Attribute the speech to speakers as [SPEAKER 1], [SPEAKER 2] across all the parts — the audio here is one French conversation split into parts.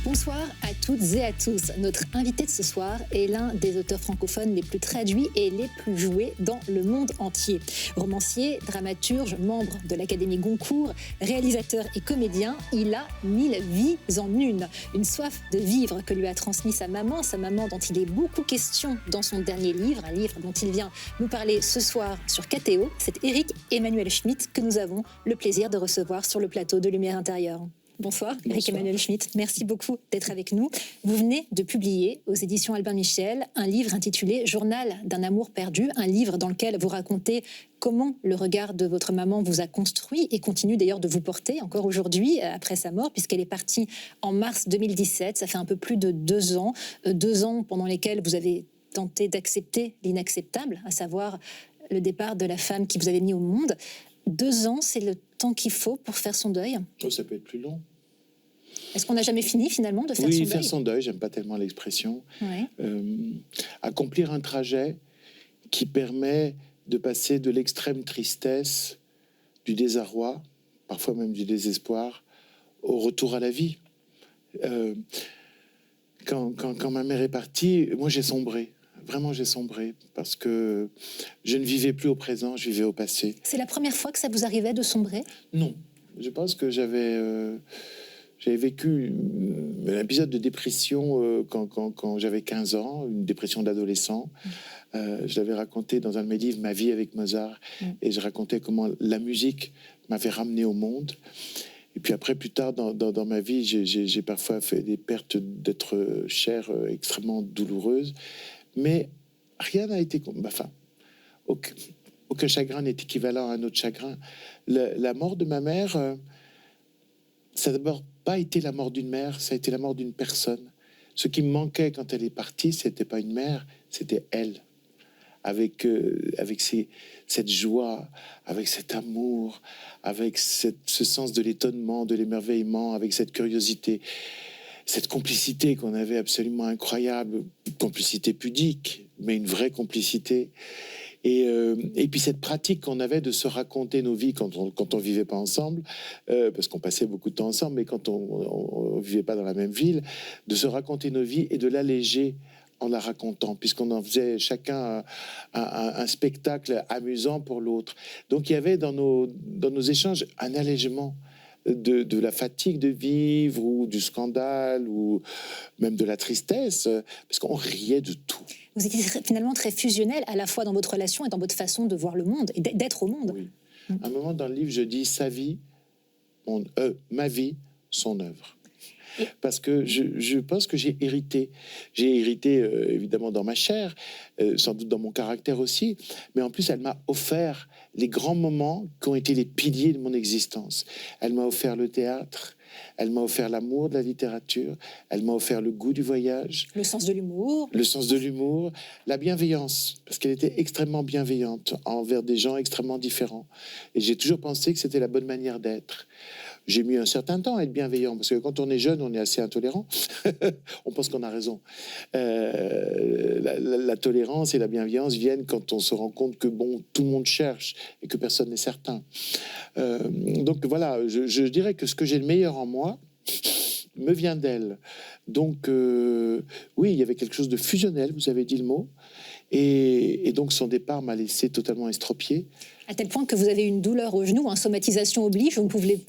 [SPEAKER 1] Bonsoir à toutes et à tous. Notre invité de ce soir est l'un des auteurs francophones les plus traduits et les plus joués dans le monde entier. Romancier, dramaturge, membre de l'Académie Goncourt, réalisateur et comédien, il a 1000 vies en une. Une soif de vivre que lui a transmis sa maman dont il est beaucoup question dans son dernier livre, un livre dont il vient nous parler ce soir sur KTO. C'est Éric Emmanuel Schmitt que nous avons le plaisir de recevoir sur le plateau de Lumière Intérieure. Bonsoir, Éric Emmanuel Schmitt. Merci beaucoup d'être avec nous. Vous venez de publier aux éditions Albin Michel un livre intitulé Journal d'un amour perdu, un livre dans lequel vous racontez comment le regard de votre maman vous a construit et continue d'ailleurs de vous porter encore aujourd'hui après sa mort, puisqu'elle est partie en mars 2017. Ça fait un peu plus de 2 ans, 2 ans pendant lesquels vous avez tenté d'accepter l'inacceptable, à savoir le départ de la femme qui vous avait mis au monde. 2 ans, c'est le temps qu'il faut pour faire son deuil?
[SPEAKER 2] Oh, ça peut être plus long.
[SPEAKER 1] Est-ce qu'on n'a jamais fini finalement de faire son deuil?
[SPEAKER 2] Oui, faire son deuil, j'aime pas tellement l'expression.
[SPEAKER 1] Ouais.
[SPEAKER 2] Accomplir un trajet qui permet de passer de l'extrême tristesse, du désarroi, parfois même du désespoir, au retour à la vie. Quand ma mère est partie, moi j'ai sombré. Vraiment, j'ai sombré parce que je ne vivais plus au présent, je vivais au passé.
[SPEAKER 1] C'est la première fois que ça vous arrivait de sombrer?
[SPEAKER 2] Non. Je pense que j'avais vécu un épisode de dépression quand j'avais 15 ans, une dépression d'adolescent. Je l'avais raconté dans un de mes livres, Ma vie avec Mozart, et je racontais comment la musique m'avait ramené au monde. Et puis après, plus tard dans ma vie, j'ai parfois fait des pertes d'êtres chers extrêmement douloureuses. Mais rien n'a été... Enfin, aucun chagrin n'est équivalent à un autre chagrin. La mort de ma mère, ça n'a d'abord pas été la mort d'une mère, ça a été la mort d'une personne. Ce qui me manquait quand elle est partie, c'était pas une mère, c'était elle. Avec cette joie, avec cet amour, avec ce sens de l'étonnement, de l'émerveillement, avec cette curiosité, cette complicité qu'on avait absolument incroyable, complicité pudique, mais une vraie complicité. Et puis cette pratique qu'on avait de se raconter nos vies quand on vivait pas ensemble, parce qu'on passait beaucoup de temps ensemble, mais quand on vivait pas dans la même ville, de se raconter nos vies et de l'alléger en la racontant, puisqu'on en faisait chacun un spectacle amusant pour l'autre. Donc il y avait dans nos échanges un allègement de la fatigue de vivre, ou du scandale, ou même de la tristesse, parce qu'on riait de tout.
[SPEAKER 1] Vous étiez finalement très fusionnel, à la fois dans votre relation et dans votre façon de voir le monde, et d'être au monde.
[SPEAKER 2] Oui. À un moment dans le livre, je dis sa vie, ma vie, son œuvre. Parce que je pense que j'ai hérité. J'ai hérité, évidemment, dans ma chair, sans doute dans mon caractère aussi, mais en plus, elle m'a offert les grands moments qui ont été les piliers de mon existence. Elle m'a offert le théâtre, elle m'a offert l'amour de la littérature, elle m'a offert le goût du voyage.
[SPEAKER 1] Le sens de l'humour.
[SPEAKER 2] Le sens de l'humour, la bienveillance, parce qu'elle était extrêmement bienveillante envers des gens extrêmement différents. Et j'ai toujours pensé que c'était la bonne manière d'être. J'ai mis un certain temps à être bienveillant, parce que quand on est jeune, on est assez intolérant. On pense qu'on a raison. La tolérance et la bienveillance viennent quand on se rend compte que tout le monde cherche et que personne n'est certain. Donc voilà, je dirais que ce que j'ai le meilleur en moi me vient d'elle. Donc oui, il y avait quelque chose de fusionnel, vous avez dit le mot. Et donc son départ m'a laissé totalement estropié.
[SPEAKER 1] À tel point que vous avez une douleur au genou, somatisation oblige, vous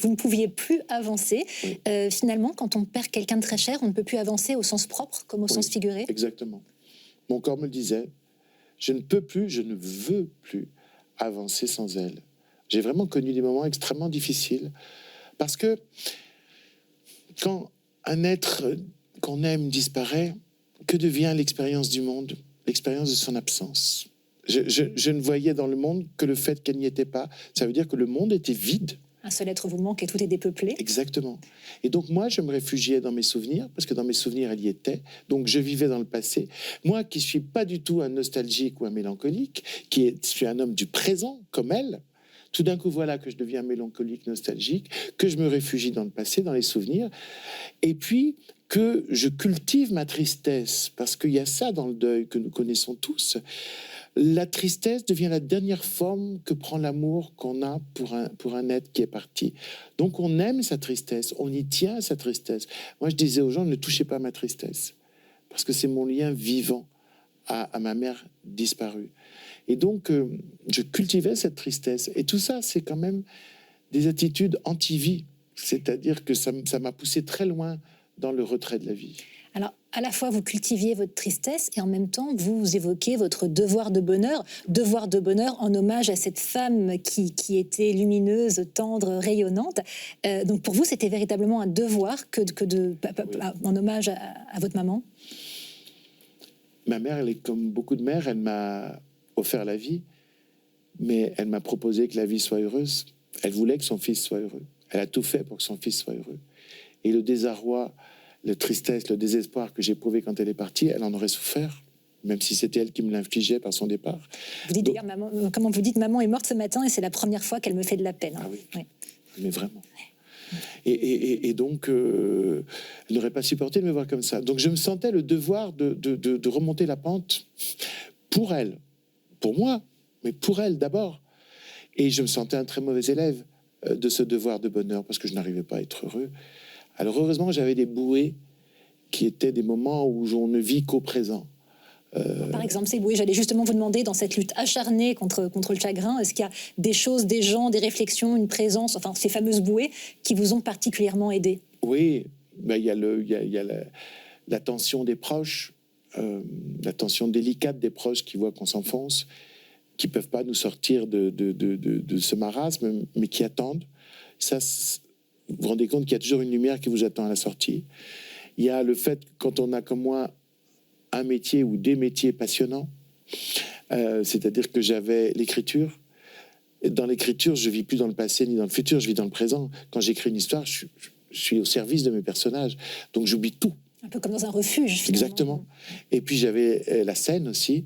[SPEAKER 1] ne pouviez plus avancer. Oui. Finalement, quand on perd quelqu'un de très cher, on ne peut plus avancer au sens propre comme au sens figuré.
[SPEAKER 2] Exactement. Mon corps me le disait, je ne peux plus, je ne veux plus avancer sans elle. J'ai vraiment connu des moments extrêmement difficiles, parce que quand un être qu'on aime disparaît, que devient l'expérience du monde, l'expérience de son absence? Je ne voyais dans le monde que le fait qu'elle n'y était pas. Ça veut dire que le monde était vide.
[SPEAKER 1] Un seul être vous manque et tout est dépeuplé.
[SPEAKER 2] Exactement. Et donc moi, je me réfugiais dans mes souvenirs, parce que dans mes souvenirs, elle y était. Donc je vivais dans le passé. Moi, qui suis pas du tout un nostalgique ou un mélancolique, je suis un homme du présent, comme elle, tout d'un coup, voilà que je deviens mélancolique, nostalgique, que je me réfugie dans le passé, dans les souvenirs. Et puis, que je cultive ma tristesse, parce qu'il y a ça dans le deuil que nous connaissons tous. La tristesse devient la dernière forme que prend l'amour qu'on a pour un être qui est parti. Donc on aime sa tristesse, on y tient à sa tristesse. Moi je disais aux gens, ne touchez pas à ma tristesse, parce que c'est mon lien vivant à ma mère disparue. Et donc je cultivais cette tristesse. Et tout ça, c'est quand même des attitudes anti-vie. C'est-à-dire que ça m'a poussé très loin dans le retrait de la vie.
[SPEAKER 1] Alors, à la fois, vous cultiviez votre tristesse et en même temps, vous évoquez votre devoir de bonheur en hommage à cette femme qui était lumineuse, tendre, rayonnante. Donc, pour vous, c'était véritablement un devoir en hommage à votre maman?
[SPEAKER 2] Ma mère, elle est comme beaucoup de mères, elle m'a offert la vie, mais elle m'a proposé que la vie soit heureuse. Elle voulait que son fils soit heureux. Elle a tout fait pour que son fils soit heureux. Et le désarroi, la tristesse, le désespoir que j'ai éprouvé quand elle est partie, elle en aurait souffert, même si c'était elle qui me l'infligeait par son départ.
[SPEAKER 1] Vous dites d'ailleurs, comment vous dites, maman est morte ce matin et c'est la première fois qu'elle me fait de la peine.
[SPEAKER 2] Ah oui, oui. Mais vraiment. Et donc, elle n'aurait pas supporté de me voir comme ça. Donc, je me sentais le devoir de remonter la pente pour elle, pour moi, mais pour elle d'abord. Et je me sentais un très mauvais élève de ce devoir de bonheur parce que je n'arrivais pas à être heureux. Alors heureusement, j'avais des bouées qui étaient des moments où on ne vit qu'au présent.
[SPEAKER 1] Par exemple, ces bouées, j'allais justement vous demander, dans cette lutte acharnée contre le chagrin, est-ce qu'il y a des choses, des gens, des réflexions, une présence, enfin ces fameuses bouées qui vous ont particulièrement aidé?
[SPEAKER 2] Oui, ben, il y a l'attention des proches, l'attention délicate des proches qui voient qu'on s'enfonce, qui ne peuvent pas nous sortir de ce marasme, mais qui attendent. Ça, vous vous rendez compte qu'il y a toujours une lumière qui vous attend à la sortie. Il y a le fait, quand on a comme moi un métier ou des métiers passionnants, c'est-à-dire que j'avais l'écriture. Et dans l'écriture, je ne vis plus dans le passé ni dans le futur, je vis dans le présent. Quand j'écris une histoire, je suis au service de mes personnages. Donc j'oublie tout.
[SPEAKER 1] Un peu comme dans un refuge, finalement.
[SPEAKER 2] Exactement. Et puis j'avais la scène aussi.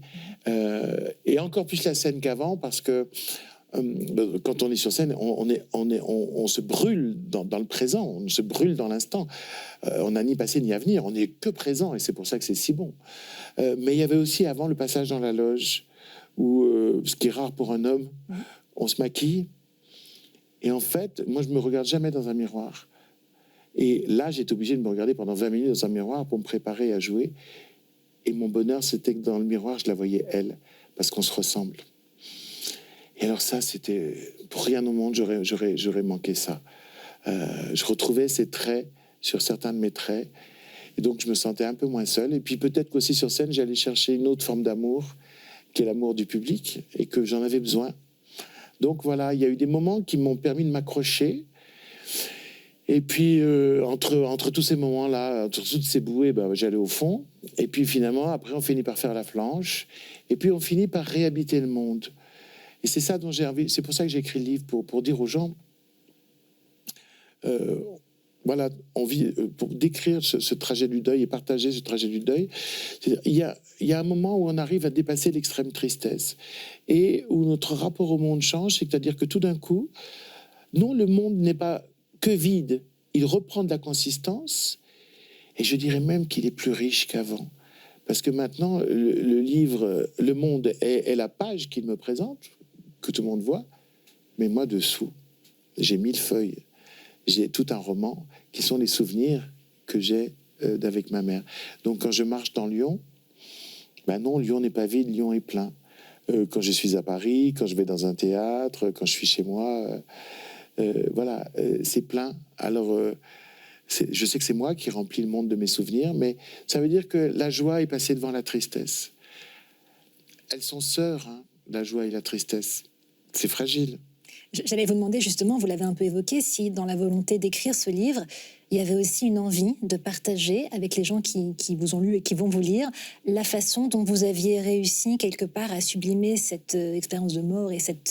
[SPEAKER 2] Et encore plus la scène qu'avant, parce que quand on est sur scène, on se brûle dans le présent, on se brûle dans l'instant. On n'a ni passé ni avenir, on n'est que présent, et c'est pour ça que c'est si bon. Mais il y avait aussi avant le passage dans la loge, où, ce qui est rare pour un homme, on se maquille, et en fait, moi je me regarde jamais dans un miroir. Et là, j'étais obligé de me regarder pendant 20 minutes dans un miroir pour me préparer à jouer. Et mon bonheur, c'était que dans le miroir, je la voyais elle, parce qu'on se ressemble. Et alors ça, c'était... Pour rien au monde, j'aurais manqué ça. Je retrouvais ces traits sur certains de mes traits. Et donc, je me sentais un peu moins seul. Et puis peut-être qu'aussi sur scène, j'allais chercher une autre forme d'amour, qui est l'amour du public, et que j'en avais besoin. Donc voilà, il y a eu des moments qui m'ont permis de m'accrocher. Et puis, entre tous ces moments-là, entre toutes ces bouées, j'allais au fond. Et puis finalement, après, on finit par faire la flanche. Et puis, on finit par réhabiter le monde. Et c'est ça dont j'ai envie. C'est pour ça que j'ai écrit le livre, pour dire aux gens, voilà, on vit pour décrire ce trajet du deuil et partager ce trajet du deuil. Il y a un moment où on arrive à dépasser l'extrême tristesse et où notre rapport au monde change, c'est-à-dire que tout d'un coup, non, le monde n'est pas que vide, il reprend de la consistance, et je dirais même qu'il est plus riche qu'avant. Parce que maintenant, le livre, le monde est la page qu'il me présente, que tout le monde voit, mais moi, dessous, j'ai 1000 feuilles. J'ai tout un roman qui sont les souvenirs que j'ai d'avec ma mère. Donc, quand je marche dans Lyon, non, Lyon n'est pas vide, Lyon est plein. Quand je suis à Paris, quand je vais dans un théâtre, quand je suis chez moi... voilà, c'est plein. Alors, je sais que c'est moi qui remplis le monde de mes souvenirs, mais ça veut dire que la joie est passée devant la tristesse. Elles sont sœurs, hein, la joie et la tristesse. C'est fragile.
[SPEAKER 1] J'allais vous demander justement, vous l'avez un peu évoqué, si dans la volonté d'écrire ce livre, il y avait aussi une envie de partager avec les gens qui vous ont lu et qui vont vous lire la façon dont vous aviez réussi quelque part à sublimer cette expérience de mort et cette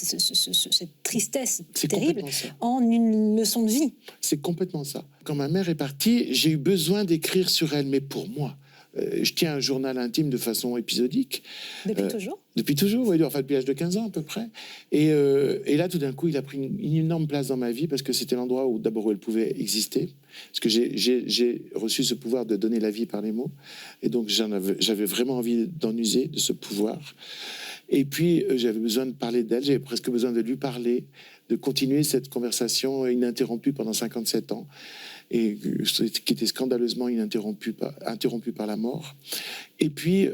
[SPEAKER 1] tristesse terrible en une leçon de vie.
[SPEAKER 2] C'est complètement ça. Quand ma mère est partie, j'ai eu besoin d'écrire sur elle, mais pour moi. je tiens un journal intime de façon épisodique.
[SPEAKER 1] Depuis toujours?
[SPEAKER 2] Depuis toujours, oui, enfin depuis l'âge de 15 ans à peu près. Et là, tout d'un coup, il a pris une énorme place dans ma vie parce que c'était l'endroit où d'abord où elle pouvait exister. Parce que j'ai reçu ce pouvoir de donner la vie par les mots. Et donc j'avais vraiment envie d'en user, de ce pouvoir. Et puis j'avais besoin de parler d'elle, j'avais presque besoin de lui parler, de continuer cette conversation ininterrompue pendant 57 ans. Et qui était scandaleusement interrompu par la mort. Et puis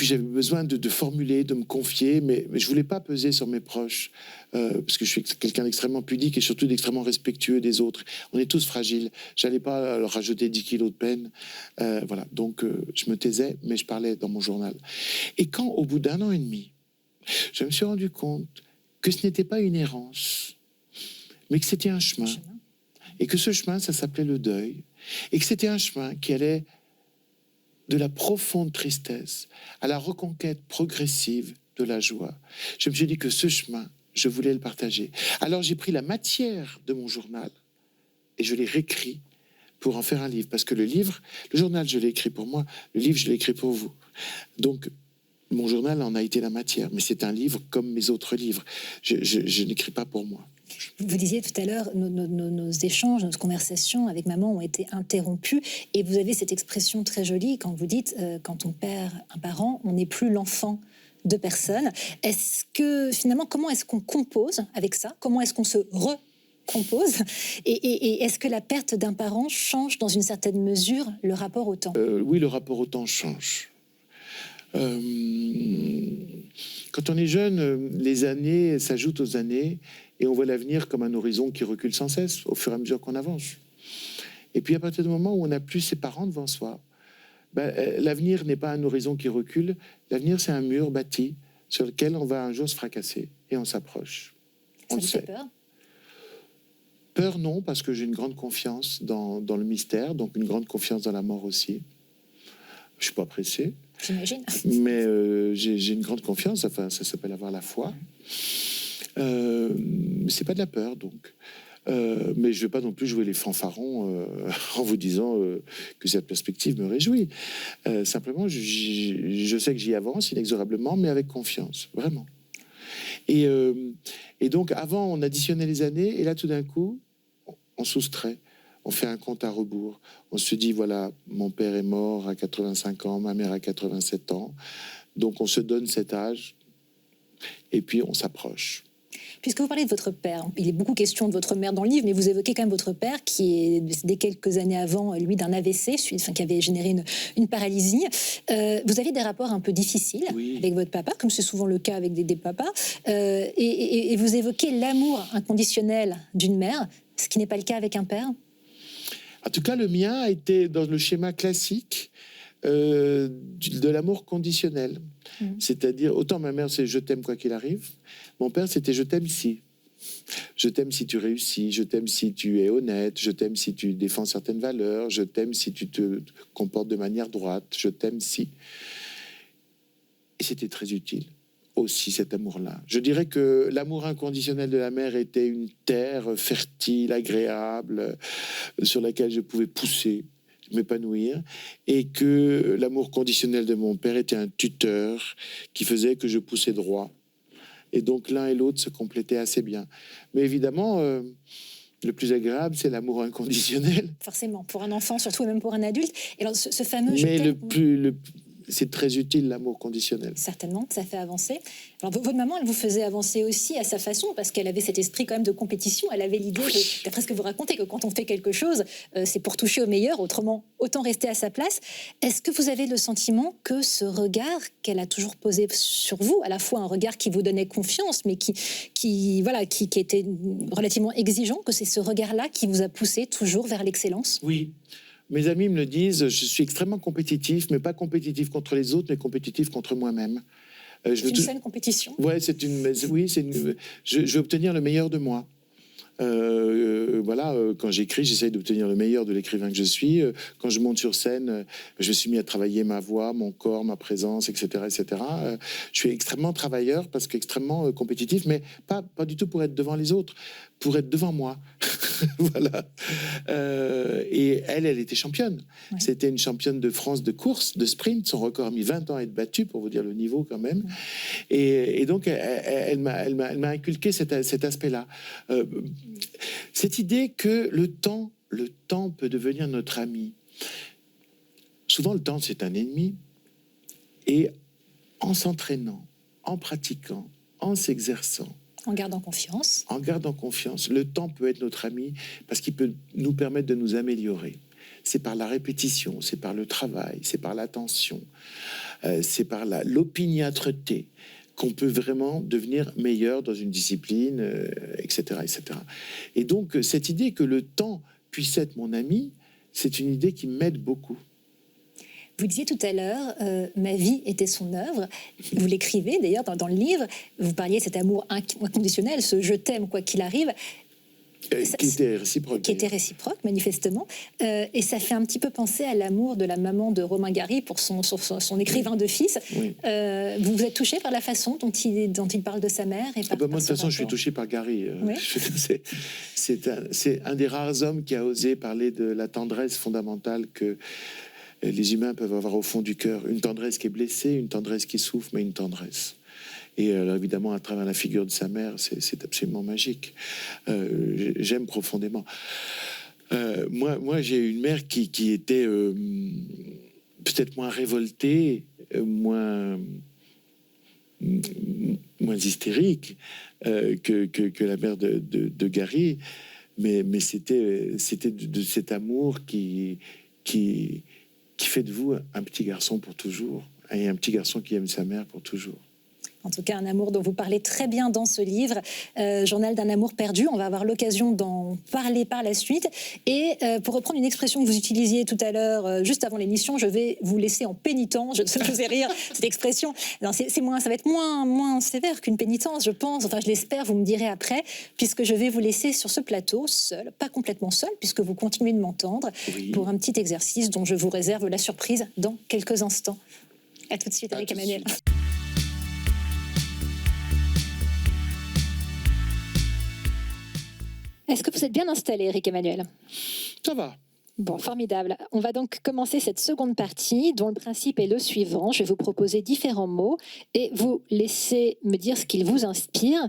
[SPEAKER 2] j'avais besoin de formuler, de me confier, mais je ne voulais pas peser sur mes proches, parce que je suis quelqu'un d'extrêmement pudique et surtout d'extrêmement respectueux des autres. On est tous fragiles. Je n'allais pas leur rajouter 10 kilos de peine. Voilà. Donc, je me taisais, mais je parlais dans mon journal. Et quand, au bout d'1 an et demi, je me suis rendu compte que ce n'était pas une errance, mais que c'était un chemin. Et que ce chemin, ça s'appelait le deuil. Et que c'était un chemin qui allait de la profonde tristesse à la reconquête progressive de la joie. Je me suis dit que ce chemin, je voulais le partager. Alors j'ai pris la matière de mon journal et je l'ai réécrit pour en faire un livre. Parce que le journal, je l'ai écrit pour moi, le livre, je l'ai écrit pour vous. Donc, mon journal en a été la matière, mais c'est un livre comme mes autres livres. Je n'écris pas pour moi.
[SPEAKER 1] Vous disiez tout à l'heure, nos échanges, nos conversations avec maman ont été interrompus. Et vous avez cette expression très jolie quand vous dites quand on perd un parent, on n'est plus l'enfant de personne. Est-ce que finalement, comment est-ce qu'on compose avec ça? Comment est-ce qu'on se recompose? Et est-ce que la perte d'un parent change dans une certaine mesure le rapport au temps?
[SPEAKER 2] Oui, le rapport au temps change. Quand on est jeune, les années s'ajoutent aux années et on voit l'avenir comme un horizon qui recule sans cesse au fur et à mesure qu'on avance. Et puis à partir du moment où on n'a plus ses parents devant soi, l'avenir n'est pas un horizon qui recule, l'avenir c'est un mur bâti sur lequel on va un jour se fracasser et on s'approche.
[SPEAKER 1] Ça vous fait peur?
[SPEAKER 2] Peur non, parce que j'ai une grande confiance dans le mystère, donc une grande confiance dans la mort aussi. Je ne suis pas pressé.
[SPEAKER 1] J'imagine.
[SPEAKER 2] Mais j'ai une grande confiance, enfin, ça s'appelle avoir la foi. C'est pas de la peur, donc. Mais je ne vais pas non plus jouer les fanfarons en vous disant que cette perspective me réjouit. Simplement, je sais que j'y avance inexorablement, mais avec confiance, vraiment. Et donc, avant, on additionnait les années, et là, tout d'un coup, on soustrait. On fait un compte à rebours. On se dit, voilà, mon père est mort à 85 ans, ma mère à 87 ans. Donc, on se donne cet âge et puis on s'approche.
[SPEAKER 1] Puisque vous parlez de votre père, il est beaucoup question de votre mère dans le livre, mais vous évoquez quand même votre père qui est décédé quelques années avant, lui, d'un AVC, qui avait généré une paralysie. Vous aviez des rapports un peu difficiles avec votre papa, comme c'est souvent le cas avec des papas. Et vous évoquez l'amour inconditionnel d'une mère, ce qui n'est pas le cas avec un père.
[SPEAKER 2] En tout cas, le mien a été dans le schéma classique de l'amour conditionnel. C'est-à-dire, autant ma mère, c'est « je t'aime quoi qu'il arrive », mon père, c'était « je t'aime si ». Je t'aime si tu réussis, je t'aime si tu es honnête, je t'aime si tu défends certaines valeurs, je t'aime si tu te comportes de manière droite, je t'aime si... Et c'était très utile aussi, cet amour-là. Je dirais que l'amour inconditionnel de la mère était une terre fertile, agréable, sur laquelle je pouvais pousser, m'épanouir, et que l'amour conditionnel de mon père était un tuteur qui faisait que je poussais droit. Et donc l'un et l'autre se complétaient assez bien. Mais évidemment, le plus agréable, c'est l'amour inconditionnel.
[SPEAKER 1] Forcément, pour un enfant, surtout, et même pour un adulte. Et alors, ce fameux...
[SPEAKER 2] Mais c'est très utile, l'amour conditionnel.
[SPEAKER 1] Certainement, ça fait avancer. Alors, votre maman, elle vous faisait avancer aussi à sa façon, parce qu'elle avait cet esprit quand même de compétition. Elle avait l'idée, d'après ce que vous racontez, que quand on fait quelque chose, c'est pour toucher au meilleur, autrement, autant rester à sa place. Est-ce que vous avez le sentiment que ce regard qu'elle a toujours posé sur vous, à la fois un regard qui vous donnait confiance, mais qui était relativement exigeant, que c'est ce regard-là qui vous a poussé toujours vers l'excellence?
[SPEAKER 2] Oui. Mes amis me le disent, je suis extrêmement compétitif, mais pas compétitif contre les autres, mais compétitif contre moi-même.
[SPEAKER 1] C'est une saine compétition.
[SPEAKER 2] Ouais, je veux obtenir le meilleur de moi. Quand j'écris, j'essaye d'obtenir le meilleur de l'écrivain que je suis. Quand je monte sur scène, je me suis mis à travailler ma voix, mon corps, ma présence, etc. etc. Je suis extrêmement travailleur parce qu'extrêmement compétitif, mais pas du tout pour être devant les autres. pour être devant moi. Voilà. Et elle était championne. Ouais. C'était une championne de France de course, de sprint. Son record a mis 20 ans à être battu, pour vous dire le niveau quand même. Ouais. Et donc, elle m'a inculqué cet aspect-là. Cette idée que le temps peut devenir notre ami. Souvent, le temps, c'est un ennemi. Et en s'entraînant, en pratiquant, en s'exerçant,
[SPEAKER 1] en gardant confiance,
[SPEAKER 2] le temps peut être notre ami parce qu'il peut nous permettre de nous améliorer. C'est par la répétition, c'est par le travail, c'est par l'attention, c'est par l'opiniâtreté qu'on peut vraiment devenir meilleur dans une discipline, etc., etc. Et donc, cette idée que le temps puisse être mon ami, c'est une idée qui m'aide beaucoup.
[SPEAKER 1] Vous disiez tout à l'heure, ma vie était son œuvre. Vous l'écrivez d'ailleurs dans le livre. Vous parliez de cet amour inconditionnel, ce je t'aime quoi qu'il arrive.
[SPEAKER 2] Qui était réciproque.
[SPEAKER 1] Qui était réciproque, manifestement. Et ça fait un petit peu penser à l'amour de la maman de Romain Gary pour son écrivain de fils. Oui. Vous êtes touché par la façon dont il parle de sa mère et par,
[SPEAKER 2] moi, de toute façon, je suis touché par Gary. Oui. C'est un des rares hommes qui a osé parler de la tendresse fondamentale que les humains peuvent avoir au fond du cœur. Une tendresse qui est blessée, une tendresse qui souffre, mais une tendresse. Et alors, évidemment, à travers la figure de sa mère, c'est absolument magique. J'aime profondément. Moi, j'ai une mère qui était peut-être moins révoltée, moins hystérique que la mère de Gary, mais c'était de cet amour qui fait de vous un petit garçon pour toujours, et un petit garçon qui aime sa mère pour toujours.
[SPEAKER 1] En tout cas, un amour dont vous parlez très bien dans ce livre, Journal d'un amour perdu. On va avoir l'occasion d'en parler par la suite. Et pour reprendre une expression que vous utilisiez tout à l'heure, juste avant l'émission, je vais vous laisser en pénitent. Je vous ai rire, cette expression. Non, ça va être moins sévère qu'une pénitence, je pense. Enfin, je l'espère, vous me direz après, puisque je vais vous laisser sur ce plateau, seul, pas complètement seul, puisque vous continuez de m'entendre, oui, pour un petit exercice dont je vous réserve la surprise dans quelques instants. À tout de suite, Éric Emmanuel. Est-ce que vous êtes bien installé, Éric Emmanuel ?
[SPEAKER 2] Ça va.
[SPEAKER 1] Bon, formidable. On va donc commencer cette seconde partie dont le principe est le suivant. Je vais vous proposer différents mots et vous laissez me dire ce qu'ils vous inspirent.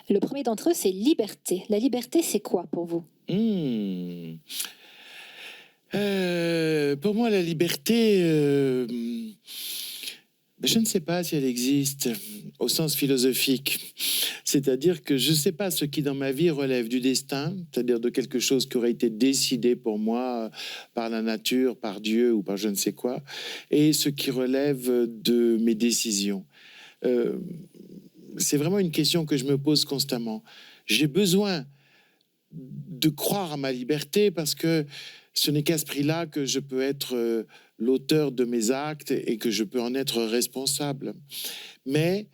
[SPEAKER 1] Le premier d'entre eux, c'est liberté. La liberté, c'est quoi pour vous ?
[SPEAKER 2] Pour moi, la liberté... je ne sais pas si elle existe au sens philosophique. C'est-à-dire que je ne sais pas ce qui dans ma vie relève du destin, c'est-à-dire de quelque chose qui aurait été décidé pour moi par la nature, par Dieu ou par je ne sais quoi, et ce qui relève de mes décisions. C'est vraiment une question que je me pose constamment. J'ai besoin de croire à ma liberté parce que ce n'est qu'à ce prix-là que je peux être l'auteur de mes actes et que je peux en être responsable. Mais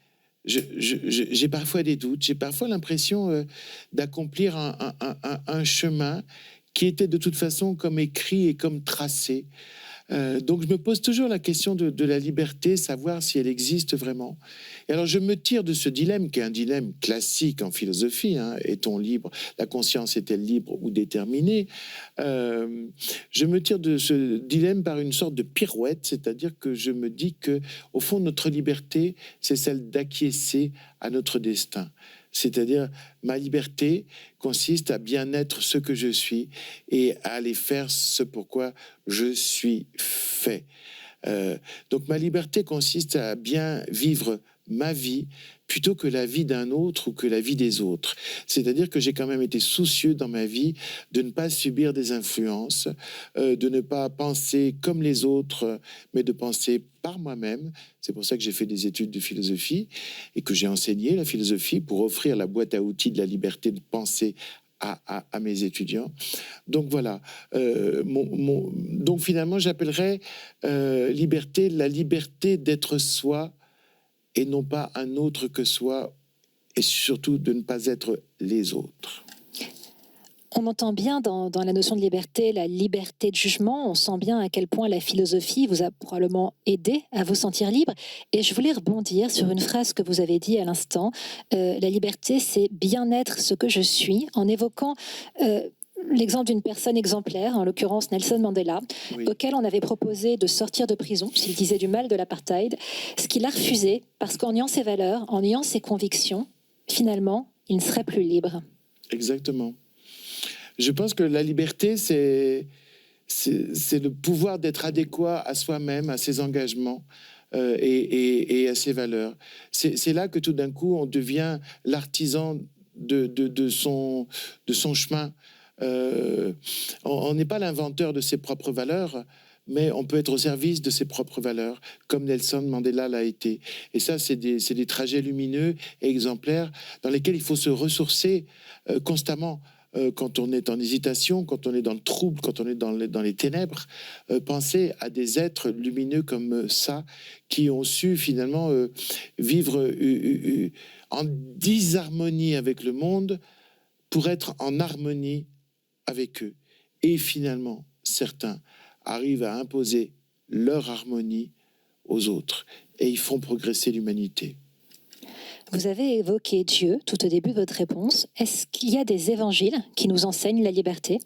[SPEAKER 2] j'ai parfois des doutes, j'ai parfois l'impression d'accomplir un chemin qui était de toute façon comme écrit et comme tracé. Donc je me pose toujours la question de la liberté, savoir si elle existe vraiment. Et alors je me tire de ce dilemme, qui est un dilemme classique en philosophie, hein, est-on libre, la conscience est-elle libre ou déterminée? Je me tire de ce dilemme par une sorte de pirouette, c'est-à-dire que je me dis que au fond notre liberté, c'est celle d'acquiescer à notre destin. C'est-à-dire, ma liberté consiste à bien être ce que je suis et à aller faire ce pourquoi je suis fait. Donc, ma liberté consiste à bien vivre ma vie plutôt que la vie d'un autre ou que la vie des autres. C'est-à-dire que j'ai quand même été soucieux dans ma vie de ne pas subir des influences, de ne pas penser comme les autres, mais de penser par moi-même. C'est pour ça que j'ai fait des études de philosophie et que j'ai enseigné la philosophie pour offrir la boîte à outils de la liberté de penser à mes étudiants. Donc voilà. Donc finalement, j'appellerais liberté la liberté d'être soi et non pas un autre que soi, et surtout de ne pas être les autres.
[SPEAKER 1] On entend bien dans la notion de liberté, la liberté de jugement. On sent bien à quel point la philosophie vous a probablement aidé à vous sentir libre. Et je voulais rebondir sur une phrase que vous avez dit à l'instant. La liberté, c'est bien être ce que je suis, en évoquant l'exemple d'une personne exemplaire, en l'occurrence Nelson Mandela,
[SPEAKER 2] Oui.
[SPEAKER 1] auquel on avait proposé de sortir de prison s'il disait du mal de l'apartheid, ce qu'il a refusé parce qu'en ayant ses valeurs, en ayant ses convictions, finalement, il ne serait plus libre.
[SPEAKER 2] Exactement. Je pense que la liberté, c'est le pouvoir d'être adéquat à soi-même, à ses engagements et à ses valeurs. C'est là que tout d'un coup, on devient l'artisan de son chemin. On n'est pas l'inventeur de ses propres valeurs, mais on peut être au service de ses propres valeurs, comme Nelson Mandela l'a été. Et ça, c'est des trajets lumineux et exemplaires dans lesquels il faut se ressourcer constamment. Quand on est en hésitation, quand on est dans le trouble, quand on est dans les ténèbres, penser à des êtres lumineux comme ça, qui ont su finalement vivre en disharmonie avec le monde pour être en harmonie avec eux. Et finalement, certains arrivent à imposer leur harmonie aux autres et ils font progresser l'humanité.
[SPEAKER 1] Vous avez évoqué Dieu tout au début de votre réponse. Est-ce qu'il y a des évangiles qui nous enseignent la liberté ?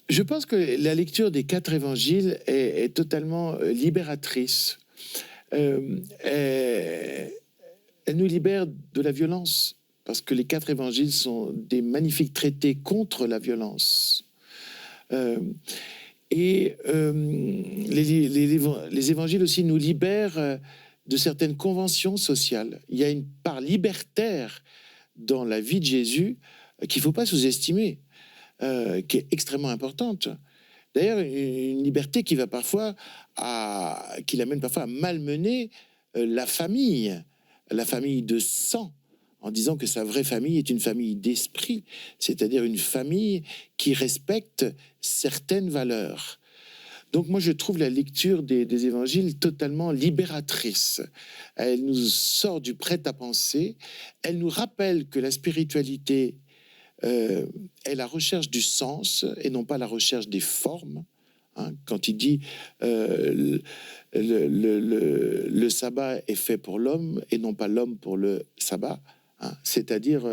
[SPEAKER 2] Je pense que la lecture des 4 évangiles est totalement libératrice. Elle nous libère de la violence, parce que les 4 évangiles sont des magnifiques traités contre la violence. Les évangiles aussi nous libèrent de certaines conventions sociales. Il y a une part libertaire dans la vie de Jésus qu'il ne faut pas sous-estimer, qui est extrêmement importante. D'ailleurs, une liberté qui l'amène parfois à malmener la famille de sang, en disant que sa vraie famille est une famille d'esprit, c'est-à-dire une famille qui respecte certaines valeurs. Donc moi, je trouve la lecture des évangiles totalement libératrice. Elle nous sort du prêt-à-penser, elle nous rappelle que la spiritualité est la recherche du sens et non pas la recherche des formes. Quand il dit le sabbat est fait pour l'homme et non pas l'homme pour le sabbat, c'est-à-dire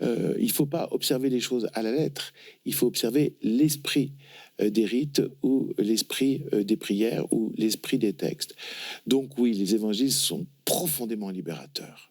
[SPEAKER 2] il ne faut pas observer les choses à la lettre, il faut observer l'esprit des rites ou l'esprit des prières ou l'esprit des textes. Donc oui, les évangiles sont profondément libérateurs.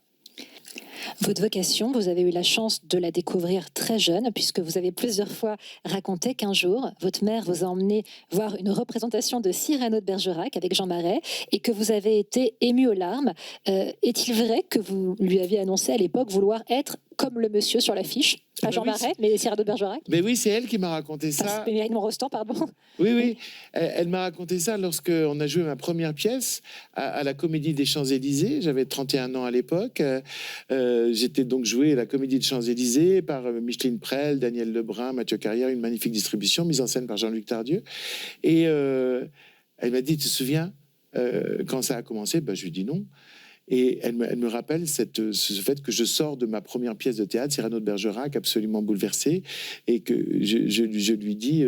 [SPEAKER 1] Votre vocation, vous avez eu la chance de la découvrir très jeune, puisque vous avez plusieurs fois raconté qu'un jour, votre mère vous a emmené voir une représentation de Cyrano de Bergerac avec Jean Marais, et que vous avez été ému aux larmes. Est-il vrai que vous lui aviez annoncé à l'époque vouloir être comme le monsieur sur l'affiche, pas Jean Marais, mais Cyrano de Bergerac?
[SPEAKER 2] Mais oui, c'est elle qui m'a raconté ça.
[SPEAKER 1] Mérite Rostand, pardon.
[SPEAKER 2] Oui. Elle m'a raconté ça lorsqu'on a joué ma première pièce à la Comédie des Champs-Élysées. J'avais 31 ans à l'époque. J'étais donc joué à la Comédie des Champs-Élysées par Micheline Prel, Daniel Lebrun, Mathieu Carrière, une magnifique distribution, mise en scène par Jean-Luc Tardieu. Et elle m'a dit, tu te souviens quand ça a commencé? Je lui dis non. Et elle me rappelle ce fait que je sors de ma première pièce de théâtre, Cyrano de Bergerac, absolument bouleversé, et que je lui dis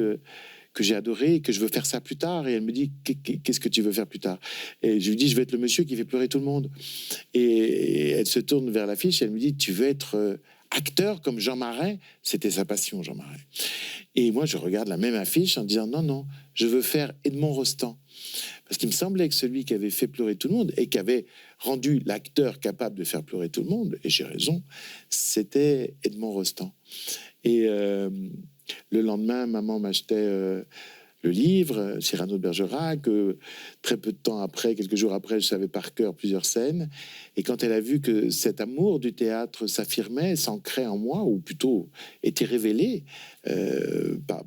[SPEAKER 2] que j'ai adoré et que je veux faire ça plus tard. Et elle me dit, qu'est-ce que tu veux faire plus tard? Et je lui dis, je veux être le monsieur qui fait pleurer tout le monde. Et elle se tourne vers l'affiche et elle me dit, tu veux être acteur comme Jean Marais? C'était sa passion, Jean Marais. Et moi, je regarde la même affiche en disant, non, je veux faire Edmond Rostand. Parce qu'il me semblait que celui qui avait fait pleurer tout le monde et qui avait rendu l'acteur capable de faire pleurer tout le monde, et j'ai raison, c'était Edmond Rostand. Et le lendemain, maman m'achetait le livre, Cyrano de Bergerac. Très peu de temps après, quelques jours après, je savais par cœur plusieurs scènes. Et quand elle a vu que cet amour du théâtre s'affirmait, s'ancrait en moi, ou plutôt était révélé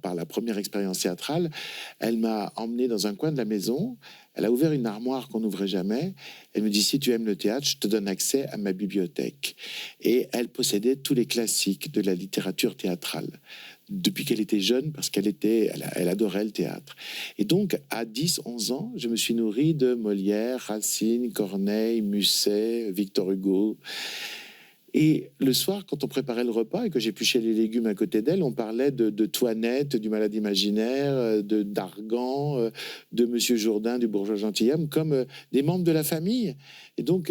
[SPEAKER 2] par la première expérience théâtrale, elle m'a emmené dans un coin de la maison. Elle a ouvert une armoire qu'on n'ouvrait jamais. Elle me dit, si tu aimes le théâtre, je te donne accès à ma bibliothèque. Et elle possédait tous les classiques de la littérature théâtrale, depuis qu'elle était jeune, parce elle adorait le théâtre. Et donc, à 10, 11 ans, je me suis nourri de Molière, Racine, Corneille, Musset, Victor Hugo. Et le soir, quand on préparait le repas et que j'épluchais les légumes à côté d'elle, on parlait de Toinette, du Malade imaginaire, d'Argan, de Monsieur Jourdain, du Bourgeois gentilhomme, comme des membres de la famille. Et donc,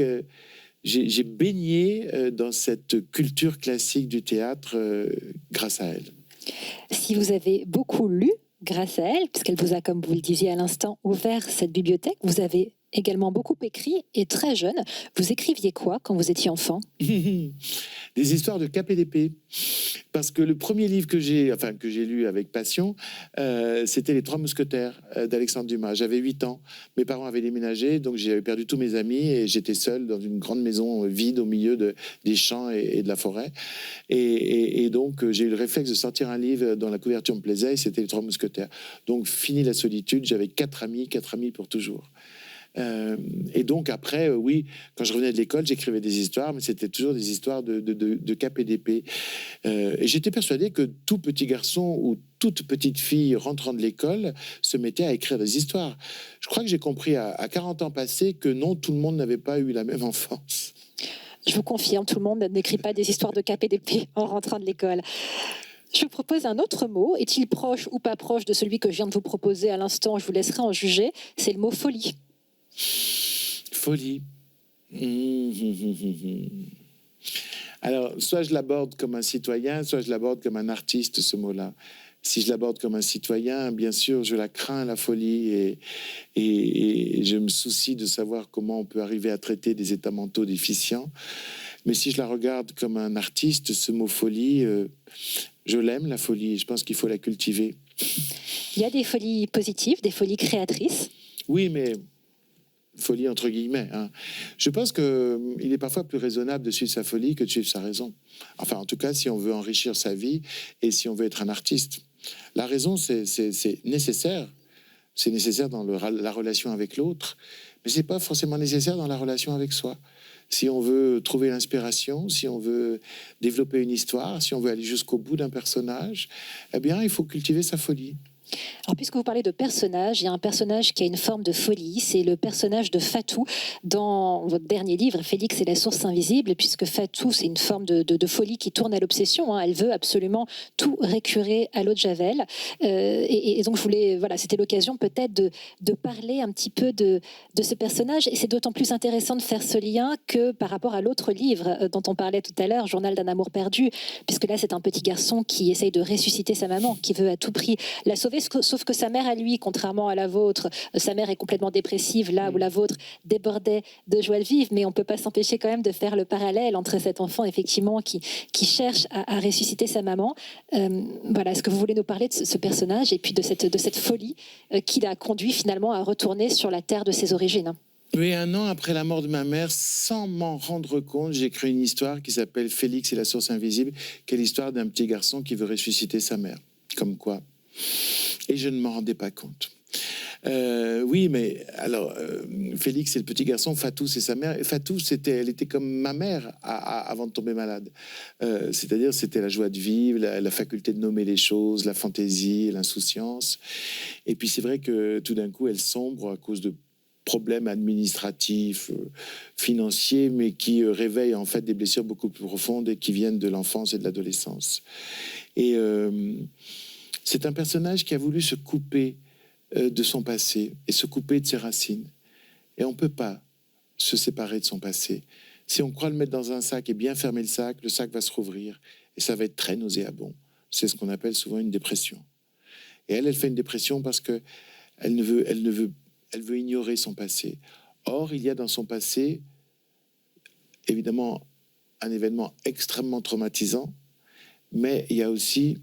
[SPEAKER 2] j'ai baigné dans cette culture classique du théâtre grâce à elle.
[SPEAKER 1] Si vous avez beaucoup lu grâce à elle, puisqu'elle vous a, comme vous le disiez à l'instant, ouvert cette bibliothèque, vous avez également beaucoup écrit, et très jeune. Vous écriviez quoi quand vous étiez enfant?
[SPEAKER 2] Des histoires de cap et d'épée. Parce que le premier livre que j'ai lu avec passion, c'était Les Trois Mousquetaires d'Alexandre Dumas. J'avais 8 ans. Mes parents avaient déménagé, donc j'avais perdu tous mes amis et j'étais seul dans une grande maison vide au milieu des champs et de la forêt. Et donc, j'ai eu le réflexe de sortir un livre dont la couverture me plaisait, et c'était Les Trois Mousquetaires. Donc, fini la solitude, j'avais 4 amis pour toujours. Et donc après, oui, quand je revenais de l'école, j'écrivais des histoires, mais c'était toujours des histoires de cap et d'épée. Et j'étais persuadé que tout petit garçon ou toute petite fille rentrant de l'école se mettait à écrire des histoires. Je crois que j'ai compris à 40 ans passés que non, tout le monde n'avait pas eu la même enfance.
[SPEAKER 1] Je vous confirme, tout le monde n'écrit pas des histoires de cap et d'épée en rentrant de l'école. Je vous propose un autre mot. Est-il proche ou pas proche de celui que je viens de vous proposer à l'instant? Je vous laisserai en juger. C'est le mot folie.
[SPEAKER 2] Folie. Alors, soit je l'aborde comme un citoyen, soit je l'aborde comme un artiste, ce mot-là. Si je l'aborde comme un citoyen, bien sûr, je la crains, la folie, et je me soucie de savoir comment on peut arriver à traiter des états mentaux déficients. Mais si je la regarde comme un artiste, ce mot folie, je l'aime, la folie, et je pense qu'il faut la cultiver.
[SPEAKER 1] Il y a des folies positives, des folies créatrices.
[SPEAKER 2] Oui, mais folie entre guillemets. Hein. Je pense qu'il est parfois plus raisonnable de suivre sa folie que de suivre sa raison. Enfin, en tout cas, si on veut enrichir sa vie et si on veut être un artiste. La raison, c'est nécessaire. C'est nécessaire dans la relation avec l'autre, mais c'est pas forcément nécessaire dans la relation avec soi. Si on veut trouver l'inspiration, si on veut développer une histoire, si on veut aller jusqu'au bout d'un personnage, eh bien, il faut cultiver sa folie.
[SPEAKER 1] Alors, puisque vous parlez de personnages, il y a un personnage qui a une forme de folie, c'est le personnage de Fatou dans votre dernier livre, Félix et la source invisible, puisque Fatou, c'est une forme de folie qui tourne à l'obsession, hein. Elle veut absolument tout récurer à l'eau de Javel. Et donc, je voulais, voilà, c'était l'occasion peut-être de parler un petit peu de ce personnage, et c'est d'autant plus intéressant de faire ce lien que par rapport à l'autre livre dont on parlait tout à l'heure, Journal d'un amour perdu, puisque là, c'est un petit garçon qui essaye de ressusciter sa maman, qui veut à tout prix la sauver, sauf que sa mère à lui, contrairement à la vôtre, sa mère est complètement dépressive, là où la vôtre débordait de joie de vivre, mais on ne peut pas s'empêcher quand même de faire le parallèle entre cet enfant, effectivement, qui cherche à ressusciter sa maman. Voilà, est-ce que vous voulez nous parler de ce personnage et puis de cette folie qui l'a conduit finalement à retourner sur la terre de ses origines?
[SPEAKER 2] Oui, 1 an après la mort de ma mère, sans m'en rendre compte, j'ai écrit une histoire qui s'appelle Félix et la source invisible, qui est l'histoire d'un petit garçon qui veut ressusciter sa mère. Comme quoi. Et je ne m'en rendais pas compte. Oui, mais alors, Félix, c'est le petit garçon, Fatou, c'est sa mère. Et Fatou, elle était comme ma mère avant de tomber malade. C'est-à-dire, c'était la joie de vivre, la faculté de nommer les choses, la fantaisie, l'insouciance. Et puis, c'est vrai que tout d'un coup, elle sombre à cause de problèmes administratifs, financiers, mais qui réveillent en fait des blessures beaucoup plus profondes et qui viennent de l'enfance et de l'adolescence. Et c'est un personnage qui a voulu se couper de son passé et se couper de ses racines. Et on ne peut pas se séparer de son passé. Si on croit le mettre dans un sac et bien fermer le sac va se rouvrir et ça va être très nauséabond. C'est ce qu'on appelle souvent une dépression. Et elle fait une dépression parce qu'elle veut ignorer son passé. Or, il y a dans son passé, évidemment, un événement extrêmement traumatisant, mais il y a aussi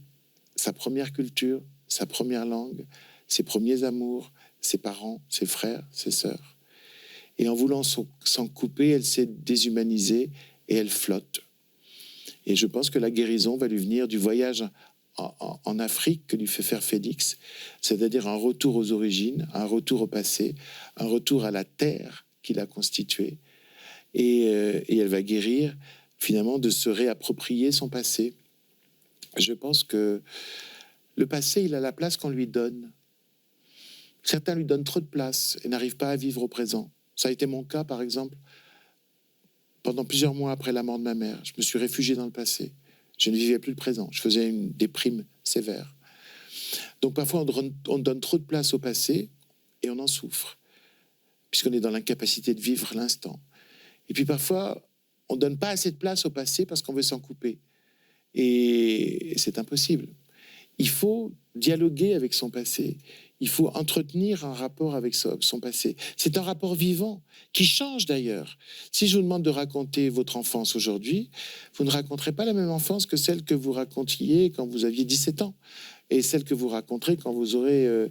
[SPEAKER 2] sa première culture, sa première langue, ses premiers amours, ses parents, ses frères, ses sœurs. Et en voulant s'en couper, elle s'est déshumanisée et elle flotte. Et je pense que la guérison va lui venir du voyage en Afrique que lui fait faire Félix, c'est-à-dire un retour aux origines, un retour au passé, un retour à la terre qu'il a constituée. Et elle va guérir finalement de se réapproprier son passé. Je pense que le passé, il a la place qu'on lui donne. Certains lui donnent trop de place et n'arrivent pas à vivre au présent. Ça a été mon cas, par exemple. pendant plusieurs mois après la mort de ma mère, je me suis réfugié dans le passé. Je ne vivais plus le présent. Je faisais une déprime sévère. Donc parfois, on donne trop de place au passé et on en souffre, puisqu'on est dans l'incapacité de vivre l'instant. Et puis parfois, on ne donne pas assez de place au passé parce qu'on veut s'en couper. Et c'est impossible. Il faut dialoguer avec son passé. Il faut entretenir un rapport avec son passé. C'est un rapport vivant, qui change d'ailleurs. Si je vous demande de raconter votre enfance aujourd'hui, vous ne raconterez pas la même enfance que celle que vous racontiez quand vous aviez 17 ans, et celle que vous raconterez quand vous aurez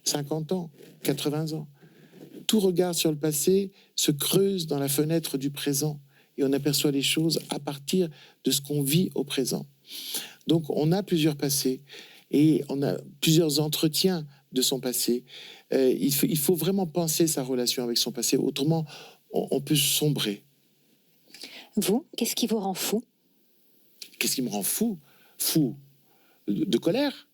[SPEAKER 2] 50 ans, 80 ans. Tout regard sur le passé se creuse dans la fenêtre du présent, et on aperçoit les choses à partir de ce qu'on vit au présent. Donc on a plusieurs passés, et on a plusieurs entretiens de son passé. Il faut vraiment penser sa relation avec son passé, autrement on peut sombrer.
[SPEAKER 1] Vous, qu'est-ce qui vous rend fou?
[SPEAKER 2] Qu'est-ce qui me rend fou? Fou de colère.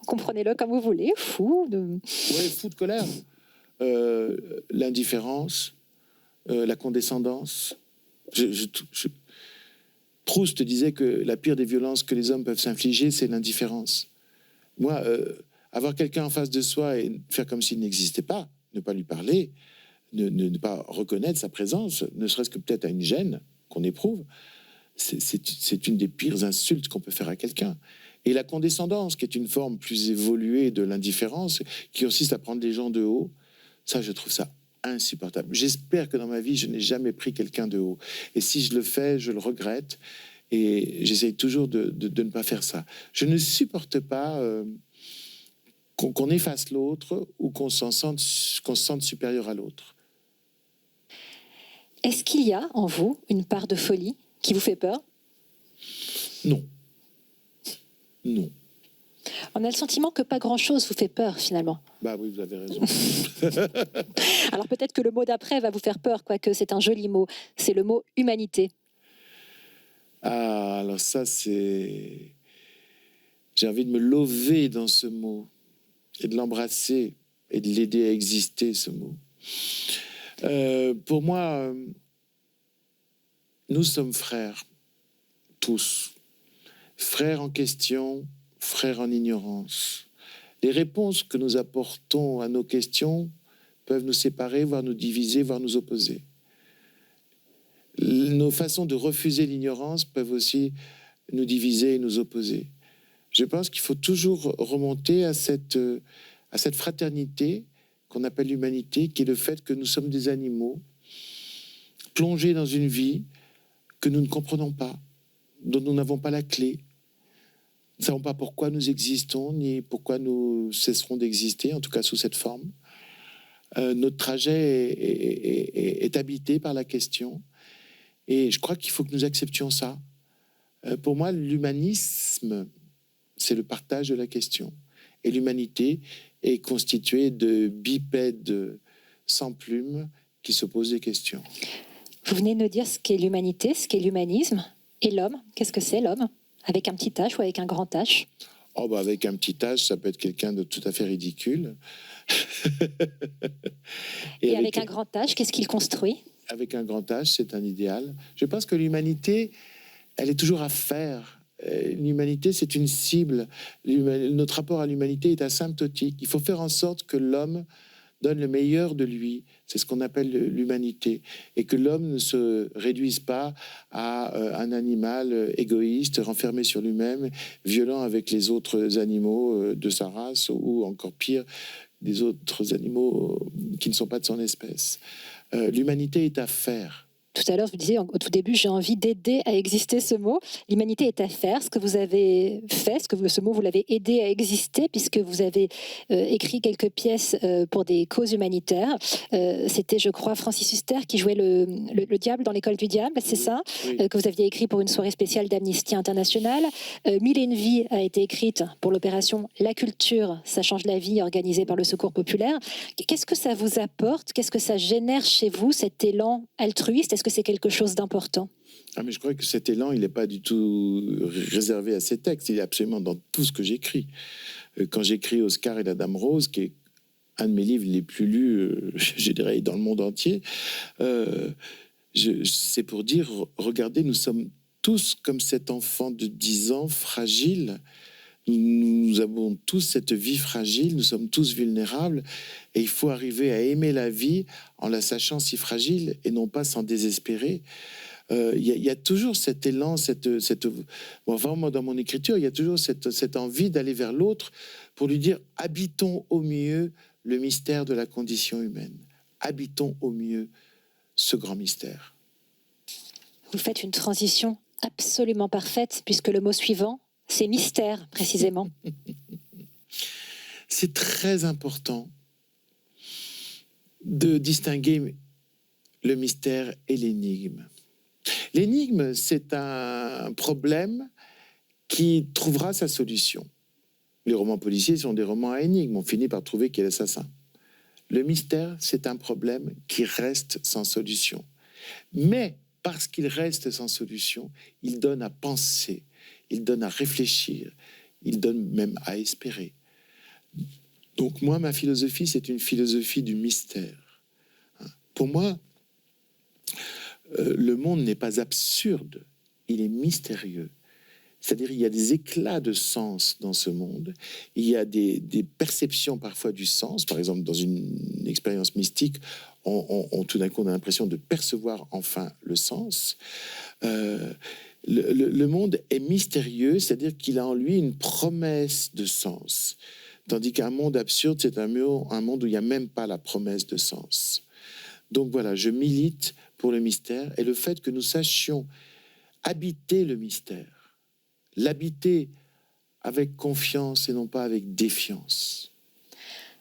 [SPEAKER 1] Comprenez-le comme vous voulez, fou de...
[SPEAKER 2] Oui, fou de colère. L'indifférence, la condescendance. Proust disait que la pire des violences que les hommes peuvent s'infliger, c'est l'indifférence. Moi, avoir quelqu'un en face de soi et faire comme s'il n'existait pas, ne pas lui parler, ne pas reconnaître sa présence, ne serait-ce que peut-être à une gêne qu'on éprouve, c'est une des pires insultes qu'on peut faire à quelqu'un. Et la condescendance, qui est une forme plus évoluée de l'indifférence, qui consiste à prendre les gens de haut, ça, je trouve ça insupportable. J'espère que dans ma vie, je n'ai jamais pris quelqu'un de haut. Et si je le fais, je le regrette. Et j'essaye toujours de ne pas faire ça. Je ne supporte pas qu'on efface l'autre ou qu'on se sente supérieur à l'autre.
[SPEAKER 1] Est-ce qu'il y a en vous une part de folie qui vous fait peur?
[SPEAKER 2] Non. Non.
[SPEAKER 1] On a le sentiment que pas grand-chose vous fait peur, finalement.
[SPEAKER 2] Bah oui, vous avez raison.
[SPEAKER 1] Alors peut-être que le mot d'après va vous faire peur, quoique c'est un joli mot. C'est le mot humanité.
[SPEAKER 2] Ah, alors ça, c'est... J'ai envie de me lever dans ce mot et de l'embrasser et de l'aider à exister, ce mot. Pour moi, nous sommes frères, tous. Frères en question, frères en ignorance. Les réponses que nous apportons à nos questions peuvent nous séparer, voire nous diviser, voire nous opposer. Nos façons de refuser l'ignorance peuvent aussi nous diviser et nous opposer. Je pense qu'il faut toujours remonter à cette fraternité qu'on appelle l'humanité, qui est le fait que nous sommes des animaux plongés dans une vie que nous ne comprenons pas, dont nous n'avons pas la clé. Nous ne savons pas pourquoi nous existons, ni pourquoi nous cesserons d'exister, en tout cas sous cette forme. Notre trajet est habité par la question. Et je crois qu'il faut que nous acceptions ça. Pour moi, l'humanisme, c'est le partage de la question. Et l'humanité est constituée de bipèdes sans plumes qui se posent des questions.
[SPEAKER 1] Vous venez de nous dire ce qu'est l'humanité, ce qu'est l'humanisme. Et l'homme, qu'est-ce que c'est l'homme? Avec un petit H ou avec un grand H?
[SPEAKER 2] Oh bah avec un petit H, ça peut être quelqu'un de tout à fait ridicule.
[SPEAKER 1] Et avec un grand H, qu'est-ce qu'il construit?
[SPEAKER 2] Avec un grand H, c'est un idéal. Je pense que l'humanité, elle est toujours à faire. L'humanité, c'est une cible. Notre rapport à l'humanité est asymptotique. Il faut faire en sorte que l'homme donne le meilleur de lui. C'est ce qu'on appelle l'humanité. Et que l'homme ne se réduise pas à un animal égoïste, renfermé sur lui-même, violent avec les autres animaux de sa race, ou encore pire, des autres animaux qui ne sont pas de son espèce. L'humanité est à faire.
[SPEAKER 1] Tout à l'heure, vous disiez au tout début, j'ai envie d'aider à exister ce mot. L'humanité est à faire. Ce que vous avez fait, ce mot, vous l'avez aidé à exister, puisque vous avez écrit quelques pièces pour des causes humanitaires. C'était, je crois, Francis Huster qui jouait le diable dans l'école du diable, c'est ça, que vous aviez écrit pour une soirée spéciale d'Amnesty International. Mille et une vies a été écrite pour l'opération La Culture, ça change la vie, organisée par le Secours populaire. Qu'est-ce que ça vous apporte? Qu'est-ce que ça génère chez vous, cet élan altruiste? Est-ce que c'est quelque chose d'important?
[SPEAKER 2] Mais je crois que cet élan, il n'est pas du tout réservé à ces textes. Il est absolument dans tout ce que j'écris. Quand j'écris Oscar et la Dame Rose, qui est un de mes livres les plus lus, je dirais, dans le monde entier, C'est pour dire, regardez, nous sommes tous comme cet enfant de 10 ans, fragile. Nous avons tous cette vie fragile, nous sommes tous vulnérables, et il faut arriver à aimer la vie en la sachant si fragile et non pas s'en désespérer. Y a toujours cet élan, vraiment dans mon écriture, il y a toujours cette envie d'aller vers l'autre pour lui dire « habitons au mieux le mystère de la condition humaine. Habitons au mieux ce grand mystère. »
[SPEAKER 1] Vous faites une transition absolument parfaite, puisque le mot suivant, c'est mystère, précisément.
[SPEAKER 2] C'est très important de distinguer le mystère et l'énigme. L'énigme, c'est un problème qui trouvera sa solution. Les romans policiers sont des romans à énigmes. On finit par trouver qui est l'assassin. Le mystère, c'est un problème qui reste sans solution. Mais parce qu'il reste sans solution, il donne à penser, il donne à réfléchir, il donne même à espérer. Donc moi, ma philosophie, c'est une philosophie du mystère. Pour moi, le monde n'est pas absurde, il est mystérieux. C'est-à-dire il y a des éclats de sens dans ce monde, il y a des perceptions parfois du sens. Par exemple, dans une expérience mystique, tout d'un coup, on a l'impression de percevoir enfin le sens. Le monde est mystérieux, c'est-à-dire qu'il a en lui une promesse de sens. Tandis qu'un monde absurde, c'est un monde où il n'y a même pas la promesse de sens. Donc voilà, je milite pour le mystère et le fait que nous sachions habiter le mystère, l'habiter avec confiance et non pas avec défiance.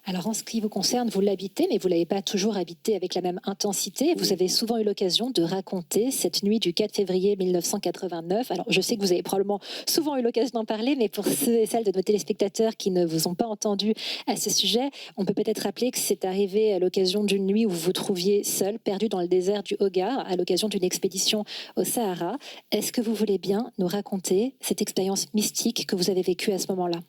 [SPEAKER 1] Alors, en ce qui vous concerne, vous l'habitez, mais vous ne l'avez pas toujours habité avec la même intensité. Vous avez souvent eu l'occasion de raconter cette nuit du 4 février 1989. Alors, je sais que vous avez probablement souvent eu l'occasion d'en parler, mais pour ceux et celles de nos téléspectateurs qui ne vous ont pas entendu à ce sujet, on peut peut-être rappeler que c'est arrivé à l'occasion d'une nuit où vous vous trouviez seul, perdu dans le désert du Hogar, à l'occasion d'une expédition au Sahara. Est-ce que vous voulez bien nous raconter cette expérience mystique que vous avez vécue à ce moment-là ?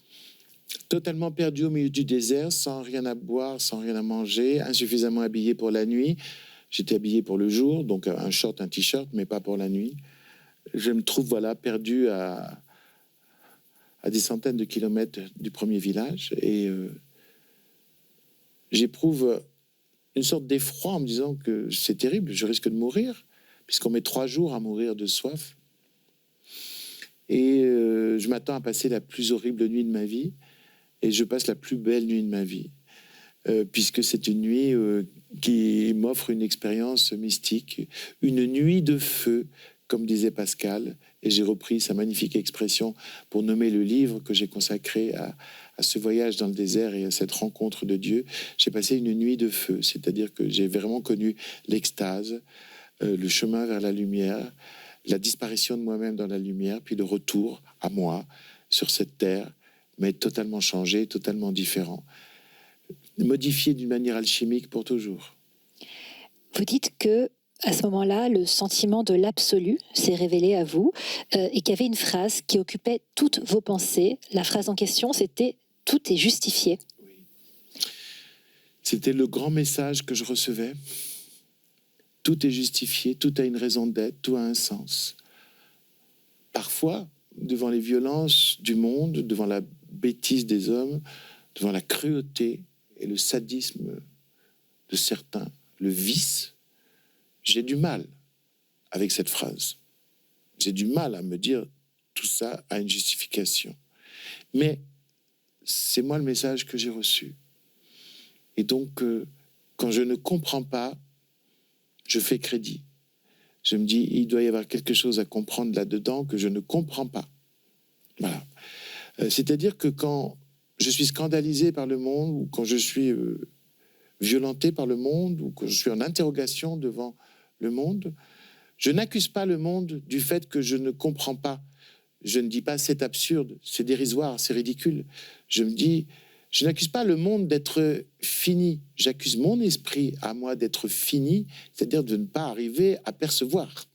[SPEAKER 2] Totalement perdu au milieu du désert, sans rien à boire, sans rien à manger, insuffisamment habillé pour la nuit. J'étais habillé pour le jour, donc un short, un t-shirt, mais pas pour la nuit. Je me trouve perdu à des centaines de kilomètres du premier village et j'éprouve une sorte d'effroi en me disant que c'est terrible, je risque de mourir, puisqu'on met 3 jours à mourir de soif. Et je m'attends à passer la plus horrible nuit de ma vie. Et je passe la plus belle nuit de ma vie, puisque c'est une nuit qui m'offre une expérience mystique, une nuit de feu, comme disait Pascal, et j'ai repris sa magnifique expression pour nommer le livre que j'ai consacré à ce voyage dans le désert et à cette rencontre de Dieu. J'ai passé une nuit de feu, c'est-à-dire que j'ai vraiment connu l'extase, le chemin vers la lumière, la disparition de moi-même dans la lumière, puis le retour à moi sur cette terre, mais totalement changé, totalement différent, modifié d'une manière alchimique pour toujours.
[SPEAKER 1] Vous dites que à ce moment-là, le sentiment de l'absolu s'est révélé à vous et qu'il y avait une phrase qui occupait toutes vos pensées. La phrase en question, c'était « Tout est justifié ».
[SPEAKER 2] Oui. C'était le grand message que je recevais. Tout est justifié, tout a une raison d'être, tout a un sens. Parfois, devant les violences du monde, devant la bêtise des hommes, devant la cruauté et le sadisme de certains, le vice, j'ai du mal avec cette phrase. J'ai du mal à me dire tout ça a une justification. Mais c'est moi le message que j'ai reçu. Et donc, quand je ne comprends pas, je fais crédit. Je me dis, il doit y avoir quelque chose à comprendre là-dedans que je ne comprends pas. Voilà. C'est-à-dire que quand je suis scandalisé par le monde, ou quand je suis violenté par le monde, ou quand je suis en interrogation devant le monde, je n'accuse pas le monde du fait que je ne comprends pas. Je ne dis pas c'est absurde, c'est dérisoire, c'est ridicule. Je me dis, je n'accuse pas le monde d'être fini. J'accuse mon esprit à moi d'être fini, c'est-à-dire de ne pas arriver à percevoir.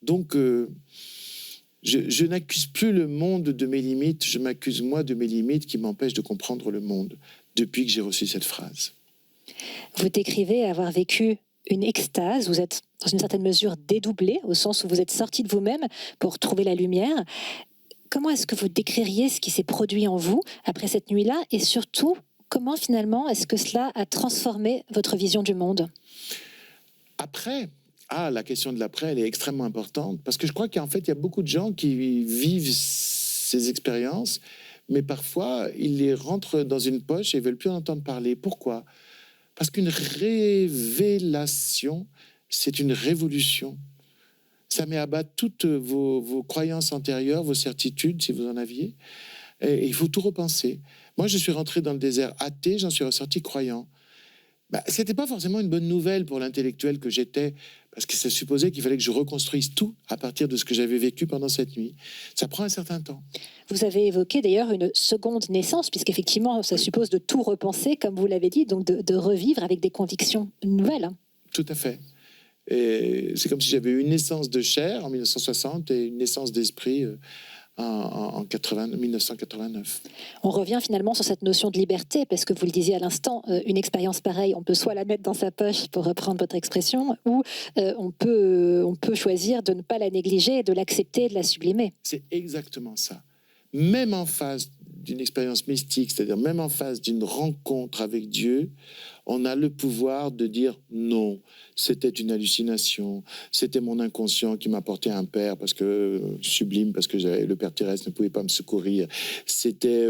[SPEAKER 2] Donc, je n'accuse plus le monde de mes limites, je m'accuse moi de mes limites qui m'empêchent de comprendre le monde depuis que j'ai reçu cette phrase.
[SPEAKER 1] Vous décrivez avoir vécu une extase, vous êtes dans une certaine mesure dédoublé, au sens où vous êtes sorti de vous-même pour trouver la lumière. Comment est-ce que vous décririez ce qui s'est produit en vous après cette nuit-là, et surtout, comment finalement est-ce que cela a transformé votre vision du monde?
[SPEAKER 2] Après, la question de l'après, elle est extrêmement importante, parce que je crois qu'en fait, il y a beaucoup de gens qui vivent ces expériences, mais parfois, ils les rentrent dans une poche et ne veulent plus en entendre parler. Pourquoi? Parce qu'une révélation, c'est une révolution. Ça met à bas toutes vos croyances antérieures, vos certitudes, si vous en aviez. Et il faut tout repenser. Moi, je suis rentré dans le désert athée, j'en suis ressorti croyant. Ce n'était pas forcément une bonne nouvelle pour l'intellectuel que j'étais, parce que ça supposait qu'il fallait que je reconstruise tout à partir de ce que j'avais vécu pendant cette nuit. Ça prend un certain temps.
[SPEAKER 1] Vous avez évoqué d'ailleurs une seconde naissance, puisqu'effectivement, ça suppose de tout repenser, comme vous l'avez dit, donc de revivre avec des convictions nouvelles.
[SPEAKER 2] Tout à fait. Et c'est comme si j'avais eu une naissance de chair en 1960 et une naissance d'esprit en 1989.
[SPEAKER 1] On revient finalement sur cette notion de liberté, parce que vous le disiez à l'instant, une expérience pareille, on peut soit la mettre dans sa poche, pour reprendre votre expression, ou on peut choisir de ne pas la négliger, de l'accepter, de la sublimer.
[SPEAKER 2] C'est exactement ça. Même en face d'une expérience mystique, c'est-à-dire même en face d'une rencontre avec Dieu, on a le pouvoir de dire non, c'était une hallucination, c'était mon inconscient qui m'apportait un père parce que sublime, parce que le père terrestre ne pouvait pas me secourir, c'était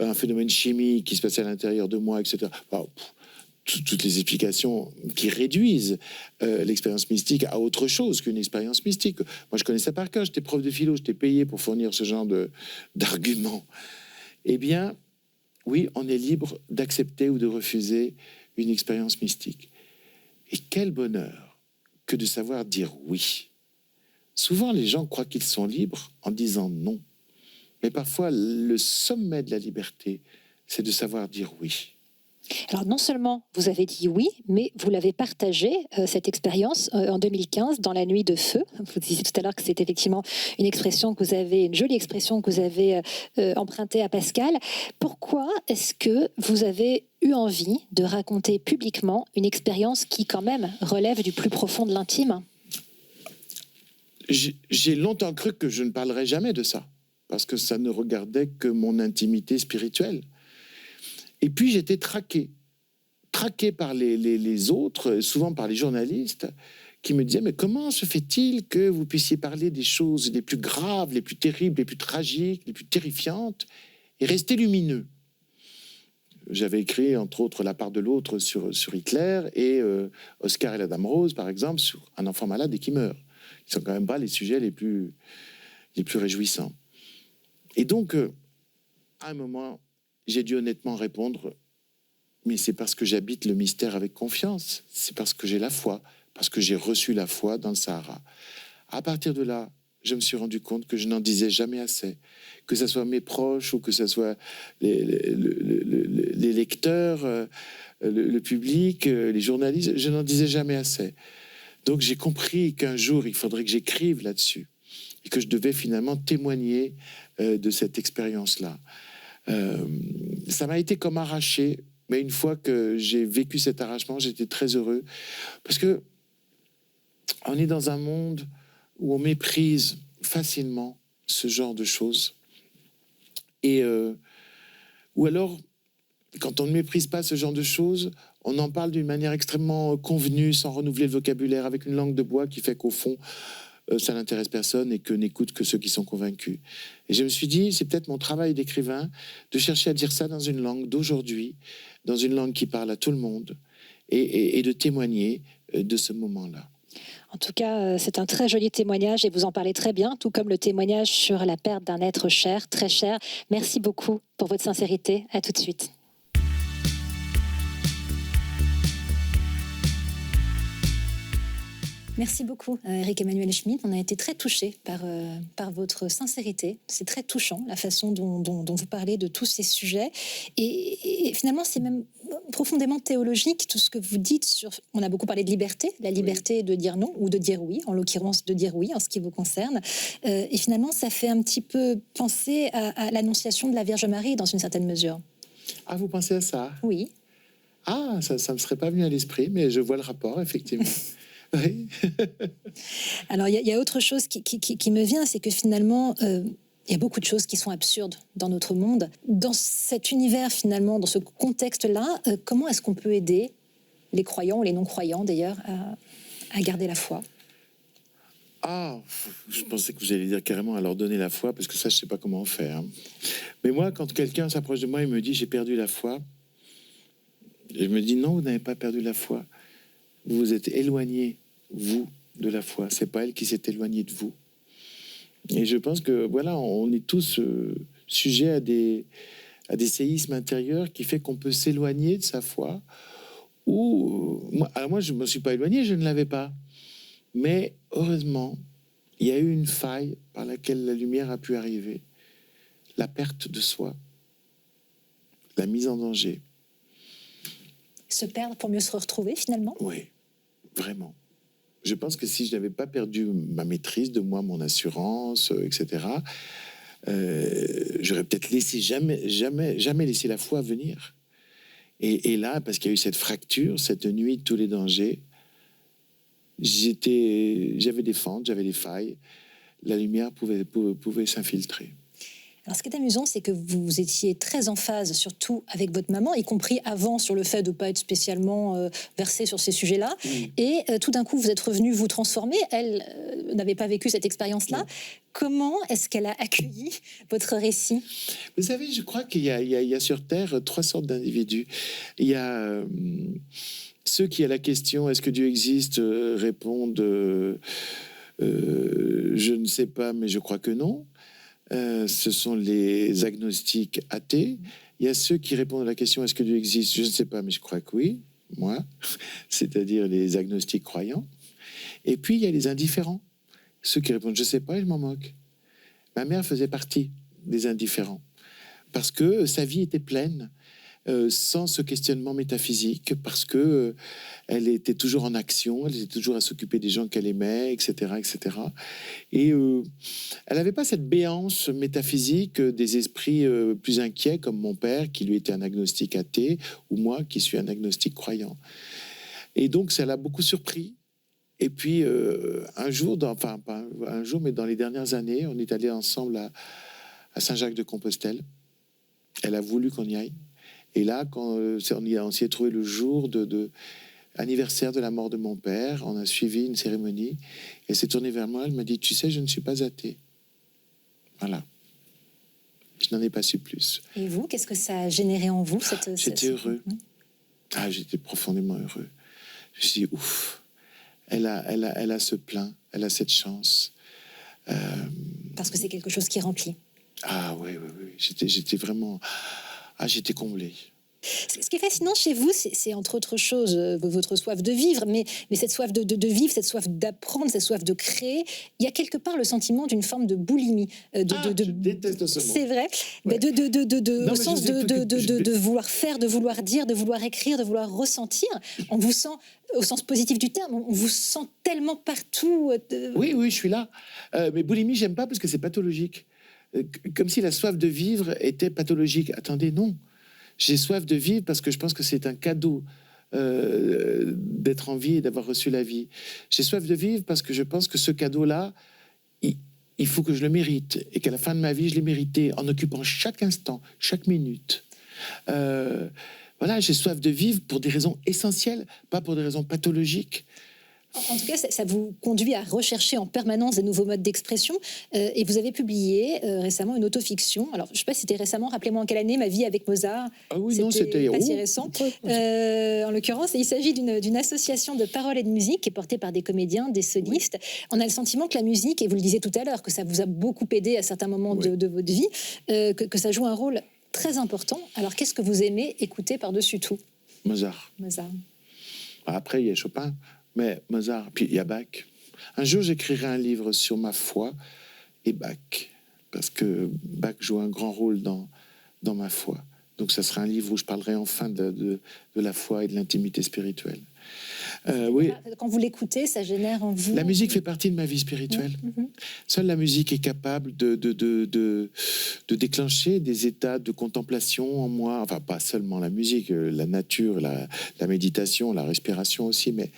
[SPEAKER 2] un phénomène chimique qui se passait à l'intérieur de moi, etc. Toutes les explications qui réduisent l'expérience mystique à autre chose qu'une expérience mystique. Moi, je connaissais par cœur, j'étais prof de philo, j'étais payé pour fournir ce genre d'arguments. Eh bien, oui, on est libre d'accepter ou de refuser une expérience mystique. Et quel bonheur que de savoir dire oui. Souvent, les gens croient qu'ils sont libres en disant non. Mais parfois, le sommet de la liberté, c'est de savoir dire oui.
[SPEAKER 1] Alors non seulement vous avez dit oui, mais vous l'avez partagé, cette expérience, en 2015, dans la nuit de feu. Vous disiez tout à l'heure que c'est effectivement une jolie expression que vous avez empruntée à Pascal. Pourquoi est-ce que vous avez eu envie de raconter publiquement une expérience qui quand même relève du plus profond de l'intime?
[SPEAKER 2] J'ai longtemps cru que je ne parlerais jamais de ça, parce que ça ne regardait que mon intimité spirituelle. Et puis j'étais traqué par les autres, souvent par les journalistes, qui me disaient « Mais comment se fait-il que vous puissiez parler des choses les plus graves, les plus terribles, les plus tragiques, les plus terrifiantes, et rester lumineux ?» J'avais écrit, entre autres, La part de l'autre sur Hitler, et Oscar et la Dame Rose, par exemple, sur un enfant malade et qui meurt. Ils sont quand même pas les sujets les plus réjouissants. Et donc, à un moment, j'ai dû honnêtement répondre, mais c'est parce que j'habite le mystère avec confiance, c'est parce que j'ai la foi, parce que j'ai reçu la foi dans le Sahara. À partir de là, je me suis rendu compte que je n'en disais jamais assez, que ce soit mes proches ou que ce soit les lecteurs, le public, les journalistes, je n'en disais jamais assez. Donc j'ai compris qu'un jour, il faudrait que j'écrive là-dessus et que je devais finalement témoigner de cette expérience-là. Ça m'a été comme arraché, mais une fois que j'ai vécu cet arrachement, j'étais très heureux, parce que on est dans un monde où on méprise facilement ce genre de choses, et ou alors, quand on ne méprise pas ce genre de choses, on en parle d'une manière extrêmement convenue, sans renouveler le vocabulaire, avec une langue de bois qui fait qu'au fond, ça n'intéresse personne et que n'écoutent que ceux qui sont convaincus. Et je me suis dit, c'est peut-être mon travail d'écrivain de chercher à dire ça dans une langue d'aujourd'hui, dans une langue qui parle à tout le monde, et de témoigner de ce moment-là.
[SPEAKER 1] En tout cas, c'est un très joli témoignage et vous en parlez très bien, tout comme le témoignage sur la perte d'un être cher, très cher. Merci beaucoup pour votre sincérité. À tout de suite. Merci beaucoup, Éric Emmanuel Schmitt. On a été très touchés par votre sincérité. C'est très touchant, la façon dont vous parlez de tous ces sujets. Et finalement, c'est même profondément théologique, tout ce que vous dites sur... On a beaucoup parlé de liberté, la liberté de dire non ou de dire oui, en l'occurrence de dire oui en ce qui vous concerne. Et finalement, ça fait un petit peu penser à l'annonciation de la Vierge Marie dans une certaine mesure.
[SPEAKER 2] Ah, vous pensez à ça?
[SPEAKER 1] Oui.
[SPEAKER 2] Ah, ça ne me serait pas venu à l'esprit, mais je vois le rapport, effectivement. Oui.
[SPEAKER 1] Alors, il y a autre chose qui me vient, c'est que finalement, il y a beaucoup de choses qui sont absurdes dans notre monde. Dans cet univers, finalement, dans ce contexte-là, comment est-ce qu'on peut aider les croyants ou les non-croyants, d'ailleurs, à garder la foi?
[SPEAKER 2] Ah, je pensais que vous alliez dire carrément à leur donner la foi, parce que ça, je ne sais pas comment faire. Mais moi, quand quelqu'un s'approche de moi et me dit « j'ai perdu la foi », je me dis « non, vous n'avez pas perdu la foi. Vous vous êtes éloigné, vous, de la foi. C'est pas elle qui s'est éloignée de vous. » Et je pense que, voilà, on est tous sujets à des séismes intérieurs qui fait qu'on peut s'éloigner de sa foi. Ou, moi, je ne me suis pas éloigné, je ne l'avais pas. Mais heureusement, il y a eu une faille par laquelle la lumière a pu arriver. La perte de soi, la mise en danger.
[SPEAKER 1] Se perdre pour mieux se retrouver, finalement?
[SPEAKER 2] Oui, vraiment. Je pense que si je n'avais pas perdu ma maîtrise de moi, mon assurance, etc., j'aurais peut-être jamais laissé la foi venir. Et là, parce qu'il y a eu cette fracture, cette nuit de tous les dangers, j'avais des fentes, j'avais des failles. La lumière pouvait s'infiltrer.
[SPEAKER 1] Alors, ce qui est amusant, c'est que vous étiez très en phase, surtout avec votre maman, y compris avant, sur le fait de ne pas être spécialement versée sur ces sujets-là. Et tout d'un coup, vous êtes revenu vous transformer. Elle n'avait pas vécu cette expérience-là. Comment est-ce qu'elle a accueilli votre récit?
[SPEAKER 2] Vous savez, je crois qu'il y a sur Terre 3 sortes d'individus. Il y a ceux qui, à la question « est-ce que Dieu existe ?» répondent je ne sais pas, mais je crois que non. Ce sont les agnostiques athées. Il y a ceux qui répondent à la question « est-ce que Dieu existe ?» Je ne sais pas, mais je crois que oui, moi, c'est-à-dire les agnostiques croyants. Et puis, il y a les indifférents, ceux qui répondent « je ne sais pas » et je m'en moque. Ma mère faisait partie des indifférents, parce que sa vie était pleine, sans ce questionnement métaphysique, parce que elle était toujours en action, elle était toujours à s'occuper des gens qu'elle aimait, etc., etc. Et elle n'avait pas cette béance métaphysique des esprits plus inquiets, comme mon père, qui lui était un agnostique athée, ou moi, qui suis un agnostique croyant. Et donc, ça l'a beaucoup surpris. Et puis, un jour, enfin, pas un jour, mais dans les dernières années, on est allés ensemble à Saint-Jacques-de-Compostelle. Elle a voulu qu'on y aille. Et là, quand on s'y est trouvé le jour de anniversaire de la mort de mon père, on a suivi une cérémonie. Elle s'est tournée vers moi, elle m'a dit « Tu sais, je ne suis pas athée. » Voilà. Je n'en ai pas su plus.
[SPEAKER 1] Et vous, qu'est-ce que ça a généré en vous
[SPEAKER 2] J'étais heureux. J'étais profondément heureux. Je me suis dit « Ouf, elle a ce plein, elle a cette chance. »
[SPEAKER 1] Parce que c'est quelque chose qui remplit.
[SPEAKER 2] Ah oui. J'étais vraiment... j'étais comblé.
[SPEAKER 1] Ce qui est fascinant chez vous, c'est entre autres choses votre soif de vivre, mais cette soif de vivre, cette soif d'apprendre, cette soif de créer. Il y a quelque part le sentiment d'une forme de boulimie.
[SPEAKER 2] Je déteste ce mot.
[SPEAKER 1] C'est vrai.
[SPEAKER 2] Ouais.
[SPEAKER 1] Au sens de vouloir faire, de vouloir dire, de vouloir écrire, de vouloir ressentir. On vous sent, au sens positif du terme, on vous sent tellement partout.
[SPEAKER 2] Oui, je suis là. Mais boulimie, j'aime pas parce que c'est pathologique. Comme si la soif de vivre était pathologique. Attendez, non. J'ai soif de vivre parce que je pense que c'est un cadeau d'être en vie et d'avoir reçu la vie. J'ai soif de vivre parce que je pense que ce cadeau-là, il faut que je le mérite et qu'à la fin de ma vie, je l'ai mérité en occupant chaque instant, chaque minute. Voilà, j'ai soif de vivre pour des raisons essentielles, pas pour des raisons pathologiques.
[SPEAKER 1] En tout cas, ça vous conduit à rechercher en permanence des nouveaux modes d'expression. Et vous avez publié récemment une autofiction. Alors, je ne sais pas si c'était récemment, rappelez-moi en quelle année, Ma vie avec Mozart.
[SPEAKER 2] Ah oui, non, c'était
[SPEAKER 1] pas si récent. En l'occurrence, il s'agit d'une association de paroles et de musique qui est portée par des comédiens, des solistes. Oui. On a le sentiment que la musique, et vous le disiez tout à l'heure, que ça vous a beaucoup aidé à certains moments de votre vie, que ça joue un rôle très important. Alors, qu'est-ce que vous aimez écouter par-dessus tout?
[SPEAKER 2] Mozart. Après, il y a Chopin. Mais Mozart, puis il y a Bach. Un jour, j'écrirai un livre sur ma foi et Bach, parce que Bach joue un grand rôle dans ma foi. Donc, ça sera un livre où je parlerai enfin de la foi et de l'intimité spirituelle. Oui.
[SPEAKER 1] Quand vous l'écoutez, ça génère en vous...
[SPEAKER 2] La musique fait partie de ma vie spirituelle. Seule la musique est capable de déclencher des états de contemplation en moi. Enfin, pas seulement la musique, la nature, la méditation, la respiration aussi, mais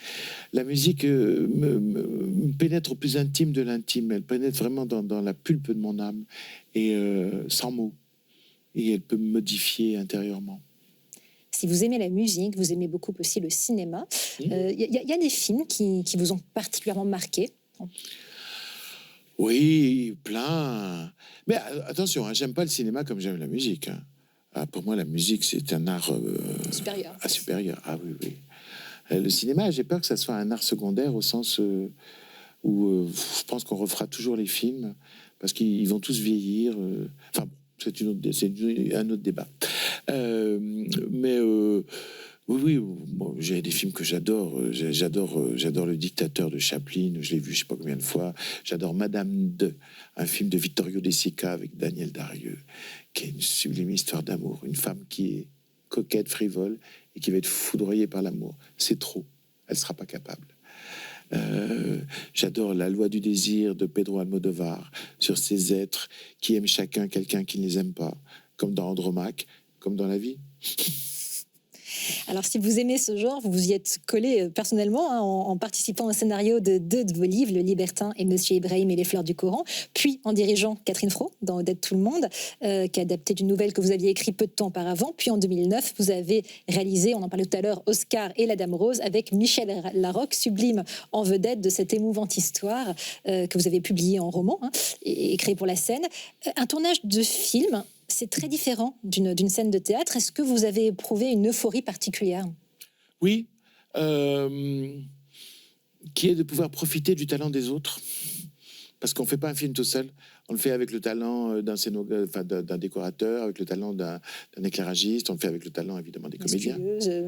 [SPEAKER 2] la musique me pénètre au plus intime de l'intime. Elle pénètre vraiment dans la pulpe de mon âme, et sans mots. Et elle peut me modifier intérieurement.
[SPEAKER 1] Si vous aimez la musique, vous aimez beaucoup aussi le cinéma. Y a des films qui vous ont particulièrement marqué?
[SPEAKER 2] Oui, plein. Mais attention, hein, j'aime pas le cinéma comme j'aime la musique. Hein. Ah, pour moi, la musique, c'est un art
[SPEAKER 1] Supérieur.
[SPEAKER 2] Supérieur. Ah oui, oui. Le cinéma, j'ai peur que ça soit un art secondaire au sens où je pense qu'on refera toujours les films parce qu'ils vont tous vieillir. Enfin, c'est un autre débat. Oui, bon, j'ai des films que j'adore. J'adore Le Dictateur de Chaplin. Je l'ai vu je sais pas combien de fois. J'adore Madame de, un film de Vittorio De Sica avec Daniel Darieux, qui est une sublime histoire d'amour. Une femme qui est coquette, frivole et qui va être foudroyée par l'amour. C'est trop. Elle sera pas capable. J'adore La Loi du désir de Pedro Almodovar, sur ces êtres qui aiment chacun quelqu'un qui ne les aime pas, comme dans Andromaque, comme dans la vie.
[SPEAKER 1] Alors, si vous aimez ce genre, vous vous y êtes collé personnellement hein, en participant au scénario de deux de vos livres, Le Libertin et Monsieur Ibrahim et les fleurs du Coran, puis en dirigeant Catherine Fro dans Odette Tout le monde, qui est adaptée d'une nouvelle que vous aviez écrite peu de temps auparavant. Puis en 2009, vous avez réalisé, on en parlait tout à l'heure, Oscar et la Dame Rose, avec Michel Larocque, sublime en vedette de cette émouvante histoire que vous avez publiée en roman hein, et créée pour la scène. Un tournage de film, c'est très différent d'une scène de théâtre. Est-ce que vous avez éprouvé une euphorie particulière?
[SPEAKER 2] Oui, qui est de pouvoir profiter du talent des autres. Parce qu'on ne fait pas un film tout seul. On le fait avec le talent d'un décorateur, avec le talent d'un éclairagiste. On le fait avec le talent, évidemment, des comédiens.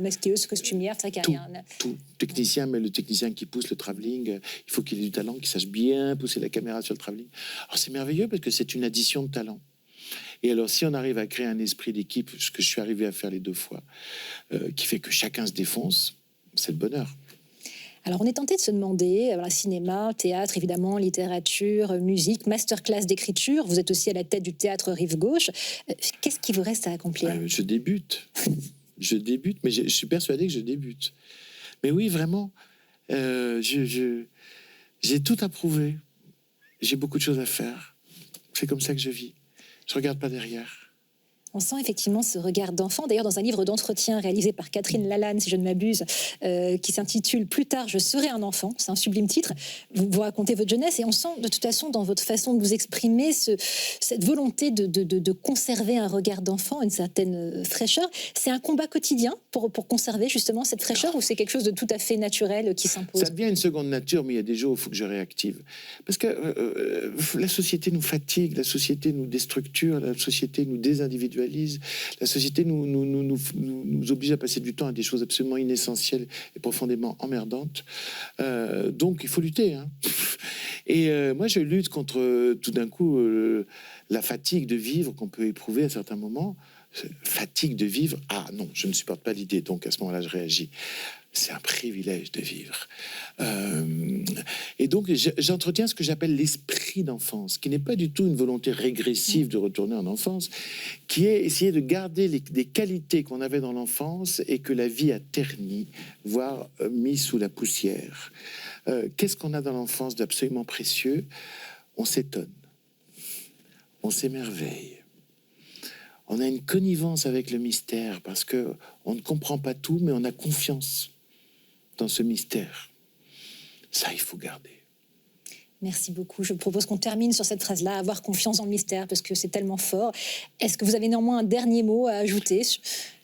[SPEAKER 1] Masquilleuse, costumière, ça qu'il y a rien.
[SPEAKER 2] Tout. Technicien, mais le technicien qui pousse le travelling, il faut qu'il ait du talent, qu'il sache bien pousser la caméra sur le travelling. Alors, c'est merveilleux parce que c'est une addition de talent. Et alors, si on arrive à créer un esprit d'équipe, ce que je suis arrivé à faire les deux fois, qui fait que chacun se défonce, c'est le bonheur.
[SPEAKER 1] Alors, on est tenté de se demander, voilà, cinéma, théâtre, évidemment, littérature, musique, masterclass d'écriture. Vous êtes aussi à la tête du théâtre Rive Gauche. Qu'est-ce qui vous reste à accomplir?
[SPEAKER 2] Je débute. Je débute, mais je suis persuadé que je débute. Mais oui, vraiment, j'ai tout à prouver. J'ai beaucoup de choses à faire. C'est comme ça que je vis. Je regarde pas derrière.
[SPEAKER 1] On sent effectivement ce regard d'enfant. D'ailleurs, dans un livre d'entretien réalisé par Catherine Lalanne, si je ne m'abuse, qui s'intitule « Plus tard, je serai un enfant », c'est un sublime titre, vous racontez votre jeunesse et on sent de toute façon dans votre façon de vous exprimer cette volonté de conserver un regard d'enfant, une certaine fraîcheur. C'est un combat quotidien pour conserver justement cette fraîcheur ou c'est quelque chose de tout à fait naturel qui s'impose?
[SPEAKER 2] Ça devient une seconde nature, mais il y a des jours où il faut que je réactive. Parce que la société nous fatigue, la société nous déstructure, la société nous désindividualise. La société nous oblige à passer du temps à des choses absolument inessentielles et profondément emmerdantes. Donc, il faut lutter. Hein. Et moi, je lutte contre, tout d'un coup, la fatigue de vivre qu'on peut éprouver à certains moments. Fatigue de vivre. Ah non, je ne supporte pas l'idée. Donc, à ce moment-là, je réagis. C'est un privilège de vivre. Et donc, j'entretiens ce que j'appelle l'esprit d'enfance, qui n'est pas du tout une volonté régressive de retourner en enfance, qui est essayer de garder des qualités qu'on avait dans l'enfance et que la vie a ternies, voire mis sous la poussière. Qu'est-ce qu'on a dans l'enfance d'absolument précieux? On s'étonne, on s'émerveille. On a une connivence avec le mystère parce qu'on ne comprend pas tout, mais on a confiance dans ce mystère. Ça, il faut garder.
[SPEAKER 1] Merci beaucoup. Je propose qu'on termine sur cette phrase-là, avoir confiance dans le mystère, parce que c'est tellement fort. Est-ce que vous avez néanmoins un dernier mot à ajouter?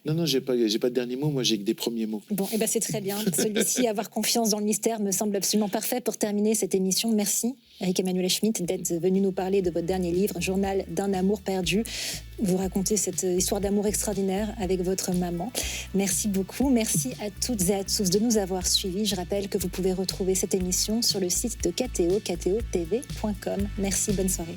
[SPEAKER 2] Non, j'ai pas de dernier mot, moi j'ai que des premiers mots.
[SPEAKER 1] Bon, et ben c'est très bien. Celui-ci, avoir confiance dans le mystère, me semble absolument parfait pour terminer cette émission. Merci, Eric Emmanuel Schmitt, d'être venu nous parler de votre dernier livre, Journal d'un amour perdu. Vous racontez cette histoire d'amour extraordinaire avec votre maman. Merci beaucoup. Merci à toutes et à tous de nous avoir suivis. Je rappelle que vous pouvez retrouver cette émission sur le site de KTO, ktotv.com. Merci, bonne soirée.